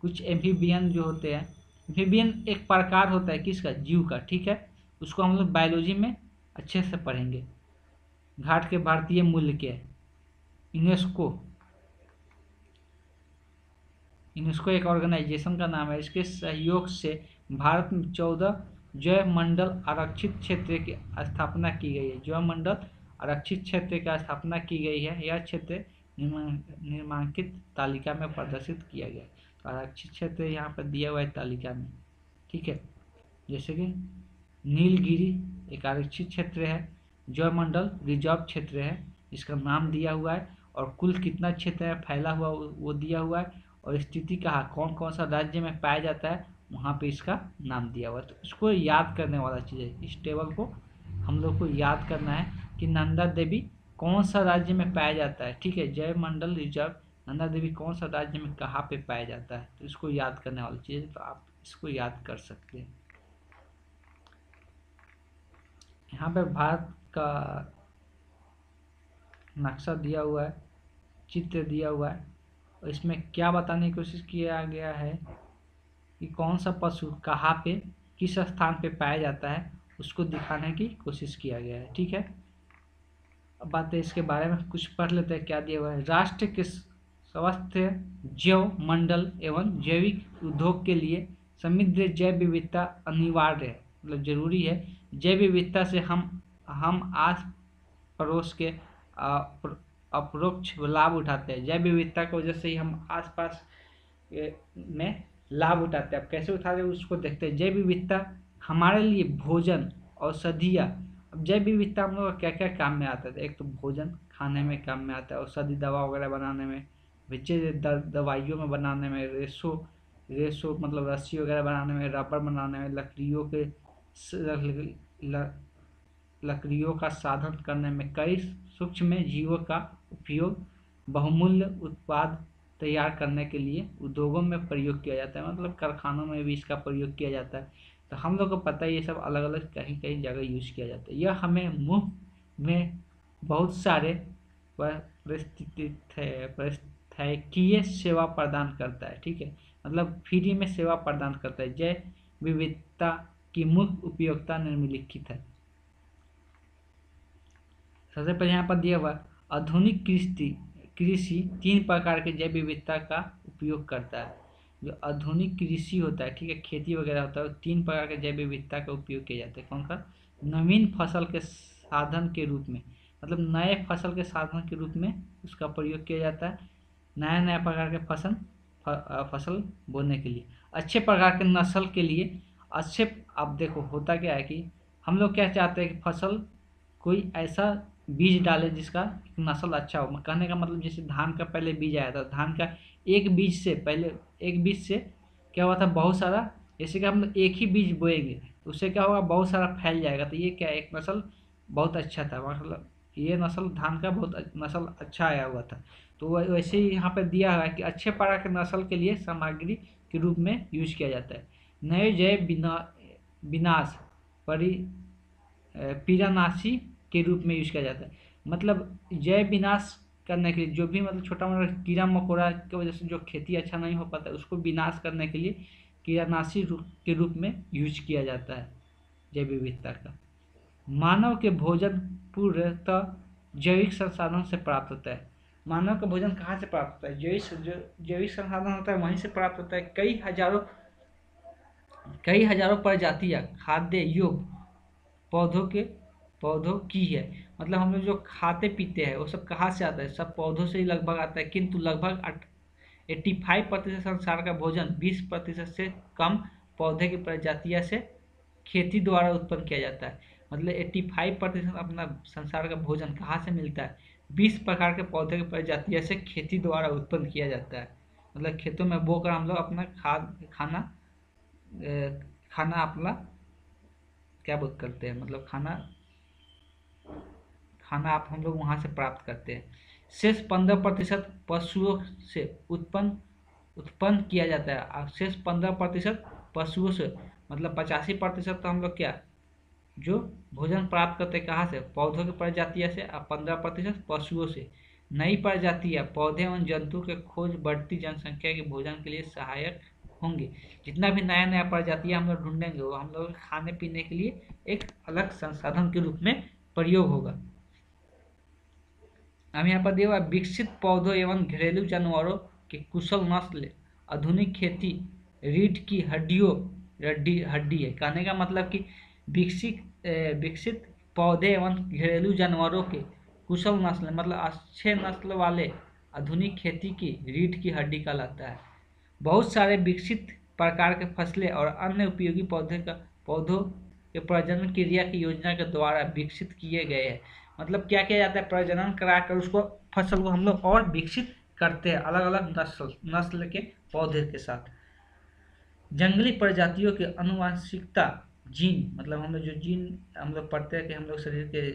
A: कुछ एम्फीबियन जो होते हैं, एम्फीबियन एक प्रकार होता है किसका? जीव का। ठीक है, उसको हम लोग बायोलॉजी में अच्छे से पढ़ेंगे। घाट के भारतीय मूल के हैं। यूनेस्को एक ऑर्गेनाइजेशन का नाम है। इसके सहयोग से भारत में 14 जैव मंडल आरक्षित क्षेत्र की स्थापना की गई है। जैव मंडल आरक्षित क्षेत्र की स्थापना की गई है। यह क्षेत्र निम्नलिखित तालिका में प्रदर्शित किया गया है। तो आरक्षित क्षेत्र यहाँ पर दिया हुआ है तालिका में। ठीक है, जैसे कि नीलगिरी एक आरक्षित क्षेत्र है। जैव मंडल रिजर्व क्षेत्र है, इसका नाम दिया हुआ है। और कुल कितना क्षेत्र है फैला हुआ वो दिया हुआ है। और स्थिति कहाँ, कौन कौन सा राज्य में पाया जाता है, वहाँ पे इसका नाम दिया हुआ है। तो इसको याद करने वाला चीज़ है। इस टेबल को हम लोग को याद करना है कि नंदा देवी कौन सा राज्य में पाया जाता है। ठीक है, जैव मंडल रिजर्व नंदा देवी कौन सा राज्य में कहाँ पे पाया जाता है, तो इसको याद करने वाली चीज़ है। तो आप इसको याद कर सकते हैं। यहाँ पे भारत का नक्शा दिया हुआ है, चित्र दिया हुआ है। और इसमें क्या बताने की कोशिश किया गया है कि कौन सा पशु कहाँ पे किस स्थान पे पाया जाता है, उसको दिखाने की कोशिश किया गया है। ठीक है, अब बात है इसके बारे में कुछ पढ़ लेते हैं क्या दिया हुआ है। राष्ट्र के स्वस्थ जैव मंडल एवं जैविक उद्योग के लिए समृद्ध जैव विविधता अनिवार्य है, मतलब जरूरी है। जैव विविधता से हम आस पड़ोस के अपरोक्ष लाभ उठाते हैं। जैव विविधता की वजह से ही हम आसपास में लाभ उठाते हैं। अब कैसे उठाते हैं उसको देखते हैं। जैव विविधता हमारे लिए भोजन, औषधियाँ। अब जैव विविधता हम लोग का क्या क्या काम में आता है? एक तो भोजन खाने में काम में आता है, औषधि दवा वगैरह बनाने में, बच्चे दवाइयों में बनाने में, रेशो मतलब रस्सी वगैरह बनाने में, रबर बनाने में, लकड़ियों का साधन करने में, कई सूक्ष्म जीवों का उपयोग बहुमूल्य उत्पाद तैयार करने के लिए उद्योगों में प्रयोग किया जाता है। मतलब कारखानों में भी इसका प्रयोग किया जाता है। तो हम लोग को पता है ये सब अलग अलग कहीं कहीं जगह यूज किया जाता है। यह हमें मुफ्त में बहुत सारे पारिस्थितिकीय सेवा प्रदान करता है। ठीक है, मतलब फ्री में सेवा प्रदान करता है। जैव विविधता की मुख्य उपयोगिता निम्नलिखित है। सबसे पहले यहाँ पर दिया हुआ आधुनिक कृषि 3 प्रकार के जैव विविधता का उपयोग करता है। जो आधुनिक कृषि होता है, ठीक है, खेती वगैरह होता है, 3 प्रकार के जैव विविधता का उपयोग किया जाता है। कौन सा? नवीन फसल के साधन के रूप में, मतलब नए फसल के साधन के रूप में उसका प्रयोग किया जाता है, नया नया प्रकार के फसल बोने के लिए, अच्छे प्रकार के नस्ल के लिए। अच्छे, अब देखो होता क्या है कि हम लोग क्या चाहते हैं कि फसल कोई ऐसा बीज डाले जिसका नस्ल अच्छा हो। कहने का मतलब जैसे धान का पहले बीज आया था, धान का एक बीज से पहले, एक बीज से क्या हुआ था, बहुत सारा, जैसे कि हम एक ही बीज बोएंगे उससे क्या होगा, बहुत सारा फैल जाएगा। तो ये क्या है, एक नस्ल बहुत अच्छा था, मतलब ये नस्ल धान का बहुत नस्ल अच्छा आया हुआ था। तो वैसे ही यहाँ पर दिया हुआ है कि अच्छे प्रकार के नस्ल के लिए सामग्री के रूप में यूज किया जाता है। नए जैव विनाश परि पीड़ानाशी के रूप में यूज किया जाता है। मतलब जैव विनाश करने के लिए, जो भी मतलब छोटा मोटा कीड़ा मकोड़ा की वजह से जो खेती अच्छा नहीं हो पाता है उसको विनाश करने के लिए कीड़ानाशी के रूप में यूज किया जाता है जैव विविधता का। मानव के भोजन पूर्णतः जैविक संसाधन से प्राप्त होता है। मानव का भोजन कहाँ से प्राप्त होता है, जैविक संसाधन होता है वहीं से प्राप्त होता है। कई हजारों प्रजातियां खाद्य योग्य पौधों की है। मतलब हम लोग जो खाते पीते हैं वो सब कहाँ से आता है, सब पौधों से ही लगभग आता है। किंतु लगभग 85% संसार का भोजन 20% से कम पौधे की प्रजातियां से खेती द्वारा उत्पन्न किया जाता है। मतलब 85% अपना संसार का भोजन कहाँ से मिलता है, 20 प्रकार के पौधे की प्रजातियां से खेती द्वारा उत्पन्न किया जाता है। मतलब खेतों में बोकर हम लोग अपना खाना अपना क्या बोल करते हैं, मतलब खाना आप हम लोग वहां से प्राप्त करते हैं। शेष 15% पशुओं से उत्पन्न किया जाता है। और शेष 15% पशुओं से, मतलब 85% तो हम लोग क्या जो भोजन प्राप्त करते हैं कहाँ से, पौधों की प्रजातियां से, और 15% पशुओं से। नई प्रजातियां पौधे एवं जंतु के खोज बढ़ती जनसंख्या के भोजन के लिए सहायक होंगे। जितना भी नया नया प्रजातियां हम लोग ढूंढेंगे वो हम लोग खाने पीने के लिए एक अलग संसाधन के रूप में प्रयोग होगा। हम यहाँ पर दिया विकसित पौधों एवं घरेलू जानवरों के कुशल नस्ल आधुनिक खेती रीढ़ की हड्डी है। कहने का मतलब कि विकसित पौधे एवं घरेलू जानवरों के कुशल नस्ल, मतलब अच्छे नस्ल वाले आधुनिक खेती की रीढ़ की हड्डी कहलाता है। बहुत सारे विकसित प्रकार के फसलें और अन्य उपयोगी पौधों के प्रजनन क्रिया की योजना के द्वारा विकसित किए गए हैं। मतलब क्या किया जाता है, प्रजनन कराकर उसको फसल को हम लोग और विकसित करते हैं अलग अलग नस्ल के पौधे के साथ। जंगली प्रजातियों के अनुवांशिकता जीन, मतलब हम लोग जो जीन हम लोग पढ़ते हैं कि हम लोग शरीर के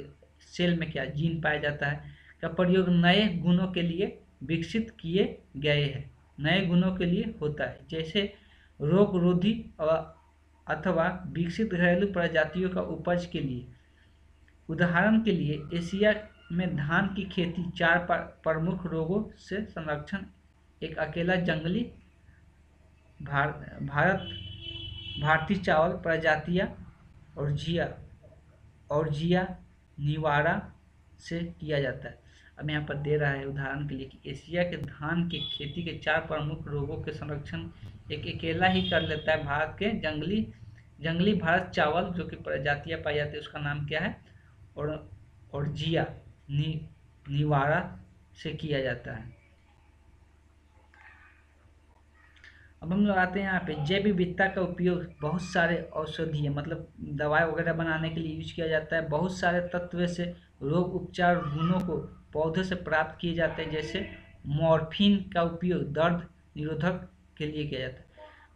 A: सेल में क्या जीन पाया जाता है, का प्रयोग नए गुणों के लिए विकसित किए गए हैं, नए गुणों के लिए होता है। जैसे रोग रोधी अथवा विकसित घरेलू प्रजातियों का उपज के लिए। उदाहरण के लिए एशिया में धान की खेती 4 प्रमुख रोगों से संरक्षण, एक अकेला जंगली भारतीय चावल प्रजातियां और जिया निवारा से किया जाता है। अब यहाँ पर दे रहा है उदाहरण के लिए कि एशिया के धान के खेती के 4 प्रमुख रोगों के संरक्षण एक अकेला ही कर लेता है भारत के जंगली भारत चावल, जो कि प्रजातियां पाई जाती है उसका नाम क्या है, और जिया निवारा से किया जाता है। अब हम लोग आते हैं यहाँ पे जैव विविधता का उपयोग बहुत सारे औषधीय, मतलब दवाई वगैरह बनाने के लिए यूज किया जाता है। बहुत सारे तत्व से रोग उपचार गुणों को पौधे से प्राप्त किए जाते हैं। जैसे मॉर्फिन का उपयोग दर्द निरोधक के लिए किया जाता है।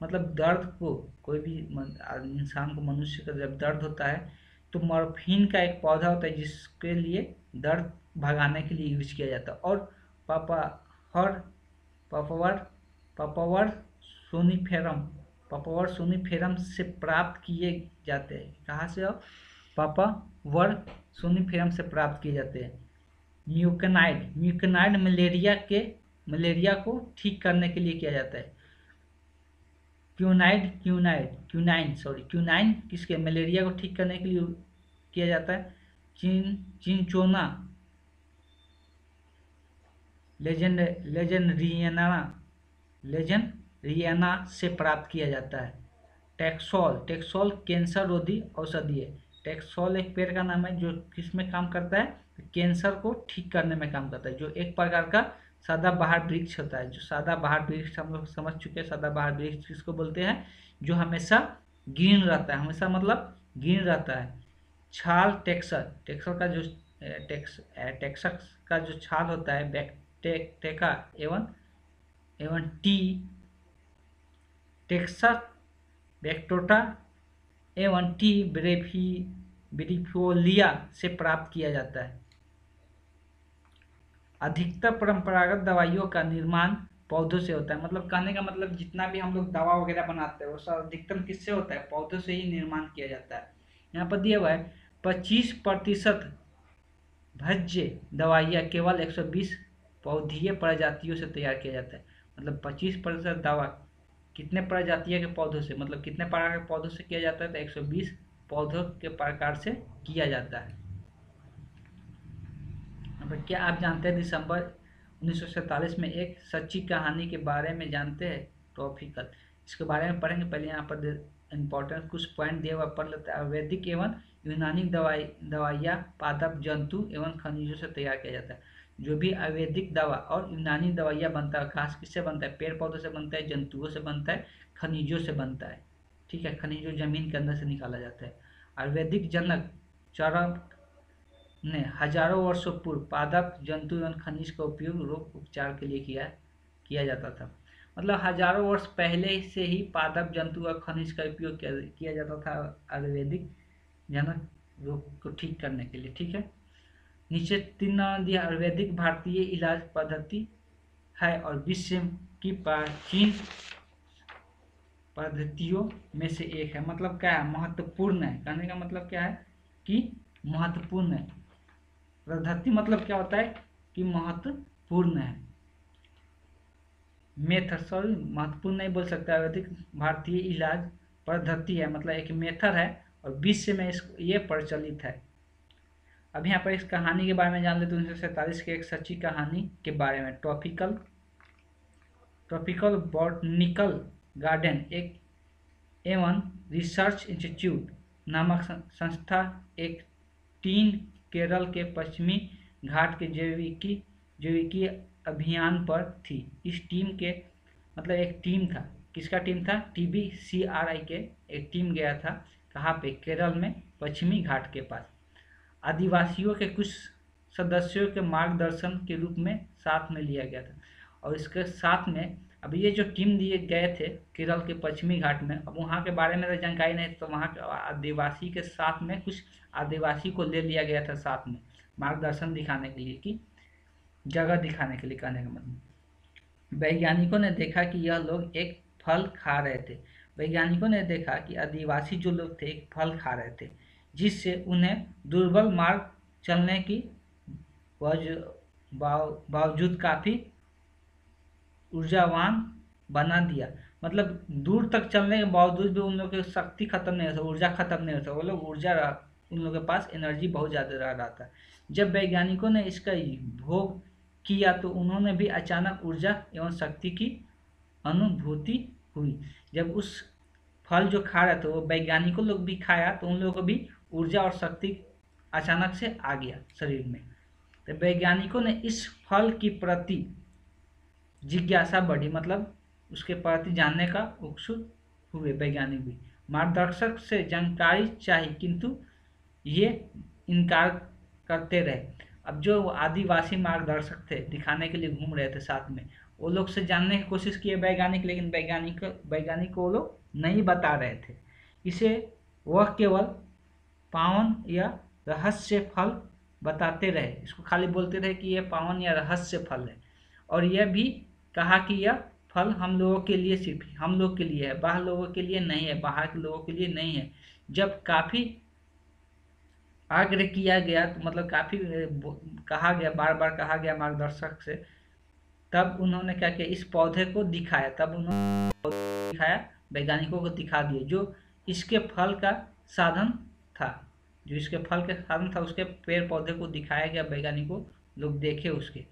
A: मतलब दर्द को कोई भी इंसान को, मनुष्य का जब दर्द होता है तो मॉर्फिन का एक पौधा होता है जिसके लिए दर्द भगाने के लिए यूज किया जाता है। और पपावर सोनिफेरम से प्राप्त किए जाते हैं। कहाँ से? पपावर सोनिफेरम से प्राप्त किए जाते हैं। म्यूकनाइड मलेरिया को ठीक करने के लिए किया जाता है। क्यूनाइन किसके, मलेरिया को ठीक करने के लिए किया जाता है। चिंचोना लेजेंडरियाना से प्राप्त किया जाता है। टेक्सोल कैंसर रोधी औषधि है। टैक्सोल एक पेड़ का नाम है जो किस में काम करता है, कैंसर को ठीक करने में काम करता है, जो एक प्रकार का सदाबहार वृक्ष होता है। जो सदाबहार वृक्ष हम लोग समझ चुके हैं, सदाबहार वृक्ष किसको बोलते हैं, जो हमेशा ग्रीन रहता है, हमेशा मतलब ग्रीन रहता है। छाल टेक्सर, टेक्सर का जो टेक्सस का जो छाल होता है, बैक्टेका एवं टी टेक्सस बैक्टोटा एवं टी ब्रेफियोलिया से प्राप्त किया जाता है। अधिकतर परंपरागत दवाइयों का निर्माण पौधों से होता है। मतलब कहने का मतलब जितना भी हम लोग दवा वगैरह बनाते हैं वो सब अधिकतम किससे होता है, पौधों से ही निर्माण किया जाता है। यहाँ पर दिया हुआ है 25% भज्य दवाइयाँ केवल 120 पौधीय प्रजातियों से तैयार किया जाता है। मतलब 25% दवा कितने प्रजातियों के पौधों से, मतलब कितने प्रकार के पौधों से किया जाता है, तो 120 पौधों के प्रकार से किया जाता है। अब क्या आप जानते हैं दिसंबर 1947 में एक सच्ची कहानी के बारे में जानते हैं, टॉपिकल, इसके बारे में पढ़ेंगे। पहले यहाँ पर इंपॉर्टेंट कुछ पॉइंट दिया हुआ पढ़ लेते हैं। आयुर्वेदिक एवं यूनानी दवाइयाँ पादप जंतु एवं खनिजों से तैयार किया जाता है। जो भी आयुर्वेदिक दवा और यूनानी दवाइयाँ बनता है, घास किससे बनता है, पेड़ पौधों से बनता है, जंतुओं से बनता है, खनिजों से बनता है। ठीक है, खनिजों जमीन के अंदर से निकाला जाता है। आयुर्वेदिक जनक चरक ने हजारों वर्षों पूर्व पादप जंतु एवं खनिज का उपयोग रोग उपचार के लिए किया जाता था। मतलब हजारों वर्ष पहले से ही पादप जंतु और खनिज का उपयोग किया जाता था आयुर्वेदिक जनक रोग को ठीक करने के लिए। ठीक है, नीचे 3 नाम दिया। आयुर्वेदिक भारतीय इलाज पद्धति है और विश्व की प्राचीन पद्धतियों में से एक है। मतलब क्या है, महत्वपूर्ण है। कहने का मतलब क्या है कि महत्वपूर्ण है। पद्धति मतलब क्या होता है कि महत्वपूर्ण है। मेथड, सॉरी महत्वपूर्ण नहीं बोल सकता, आयुर्वेदिक भारतीय इलाज पद्धति है, मतलब एक मेथड है और विश्व में ये प्रचलित है। अब यहाँ पर इस कहानी के बारे में जान लेते हैं। 1947 के एक सच्ची कहानी के बारे में। ट्रॉपिकल बॉटनिकल गार्डन एक एवं रिसर्च इंस्टीट्यूट नामक संस्था एक टीम केरल के पश्चिमी घाट के जैविकी अभियान पर थी। इस टीम के मतलब एक टीम था, किसका टीम था, TBCRI के एक टीम गया था। कहाँ पे, केरल में पश्चिमी घाट के पास। आदिवासियों के कुछ सदस्यों के मार्गदर्शन के रूप में साथ में लिया गया था। और इसके साथ में अब ये जो टीम दिए गए थे केरल के पश्चिमी घाट में, अब वहाँ के बारे में तो जानकारी नहीं, तो वहाँ के आदिवासी के साथ में कुछ आदिवासी को ले लिया गया था साथ में, मार्गदर्शन दिखाने के लिए, कि जगह दिखाने के लिए। कहने का मतलब वैज्ञानिकों ने देखा कि यह लोग एक फल खा रहे थे। वैज्ञानिकों ने देखा कि आदिवासी जो लोग थे एक फल खा रहे थे, जिससे उन्हें दुर्बल मार्ग चलने की बावजूद काफ़ी ऊर्जावान बना दिया। मतलब दूर तक चलने के बावजूद भी उन लोगों की शक्ति खत्म नहीं होता, ऊर्जा खत्म नहीं होता, वो लोग उन लोगों के पास एनर्जी बहुत ज़्यादा रहा था। जब वैज्ञानिकों ने इसका भोग किया तो उन्होंने भी अचानक ऊर्जा एवं शक्ति की अनुभूति हुई। जब उस फल जो खा रहे थे वो वैज्ञानिकों लोग भी खाया तो उन लोगों को भी ऊर्जा और शक्ति अचानक से आ गया शरीर में। तो वैज्ञानिकों ने इस फल की प्रति जिज्ञासा बढ़ी, मतलब उसके प्रति जानने का उत्सुक हुए वैज्ञानिक भी। मार्गदर्शक से जानकारी चाहिए किंतु ये इनकार करते रहे। अब जो आदिवासी मार्गदर्शक थे दिखाने के लिए घूम रहे थे साथ में, वो लोग से जानने की कोशिश किए वैज्ञानिक, लेकिन वैज्ञानिक को वो लोग नहीं बता रहे थे। इसे वह केवल पावन या रहस्य फल बताते रहे, इसको खाली बोलते रहे कि यह पावन या रहस्य फल है। और यह भी कहा कि यह फल हम लोगों के लिए, सिर्फ हम लोग के लिए है, बाहर लोगों के लिए नहीं है, बाहर के लोगों के लिए नहीं है। जब काफ़ी आग्रह किया गया तो मतलब काफ़ी कहा गया, बार बार कहा गया मार्गदर्शक से, तब उन्होंने क्या किया, इस पौधे को दिखाया। तब उन्होंने दिखाया, वैज्ञानिकों को दिखा दिए जो इसके फल का साधन था, जो इसके फल के साधन था उसके पेड़ पौधे को दिखाया गया, वैज्ञानिकों लोग देखे उसके,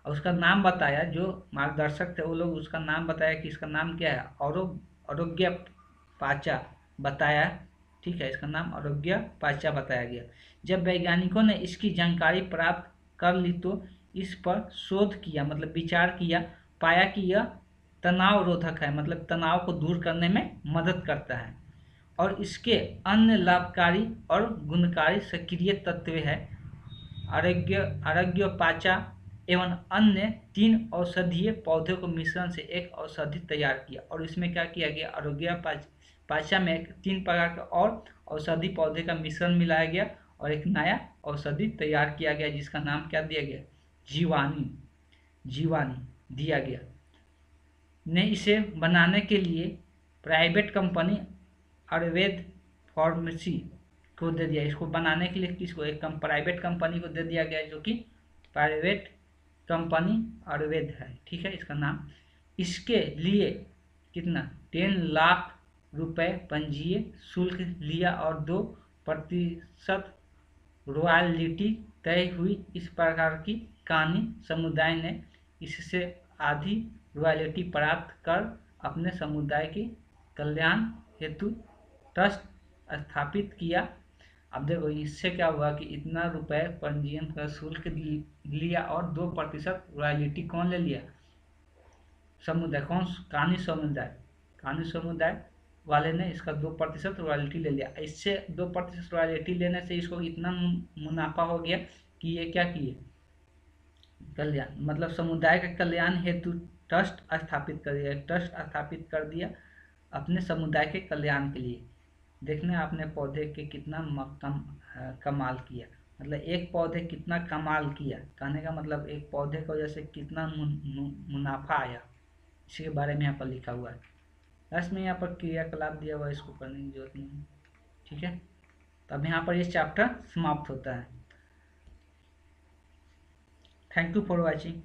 A: और उसका नाम बताया। जो मार्गदर्शक थे वो लोग उसका नाम बताया कि इसका नाम क्या है, आरोग्य पाचा बताया। ठीक है, इसका नाम आरोग्य पाचा बताया गया। जब वैज्ञानिकों ने इसकी जानकारी प्राप्त कर ली तो इस पर शोध किया, मतलब विचार किया, पाया कि यह तनाव रोधक है, मतलब तनाव को दूर करने में मदद करता है, और इसके अन्य लाभकारी और गुणकारी सक्रिय तत्व है। आरोग्य पाचा एवं अन्य 3 औषधीय पौधों को मिश्रण से एक औषधि तैयार किया, और इसमें क्या किया गया, आरोग्य पाचा में 3 प्रकार के और औषधि पौधे का मिश्रण मिलाया गया और एक नया औषधि तैयार किया गया, जिसका नाम क्या दिया गया, जीवानी दिया गया। ने इसे बनाने के लिए प्राइवेट कंपनी आयुर्वेद फार्मेसी को दे दिया। इसको बनाने के लिए किसको, एक प्राइवेट कंपनी को दे दिया गया, जो कि प्राइवेट कंपनी आयुर्वेद है, ठीक है, इसका नाम। इसके लिए कितना, 10 लाख रुपए पंजीय शुल्क लिया और 2% रॉयल्टी तय हुई। इस प्रकार की कानी समुदाय ने इससे आधी रॉयल्टी प्राप्त कर अपने समुदाय के कल्याण हेतु ट्रस्ट स्थापित किया। अब देखो इससे क्या हुआ कि इतना रुपए पंजीयन का शुल्क लिया और 2% रॉयल्टी कौन ले लिया, समुदाय, कौन, कानी समुदाय वाले ने इसका 2% रॉयल्टी ले लिया। इससे 2% रॉयल्टी लेने से इसको इतना मुनाफा हो गया कि ये क्या किए, कल्याण, मतलब समुदाय के कल्याण हेतु ट्रस्ट स्थापित कर दिया, अपने समुदाय के कल्याण के लिए। देखने आपने पौधे के कितना कमाल किया, मतलब एक पौधे कितना कमाल किया, कहने का मतलब एक पौधे की वजह से कितना मुनाफा आया, इसके बारे में यहाँ पर लिखा हुआ है। लास्ट में यहाँ पर क्रियाकलाप दिया हुआ है, इसको करने की जरूरत नहीं है, ठीक है। तो अब यहाँ पर ये चैप्टर समाप्त होता है। Thank you for watching.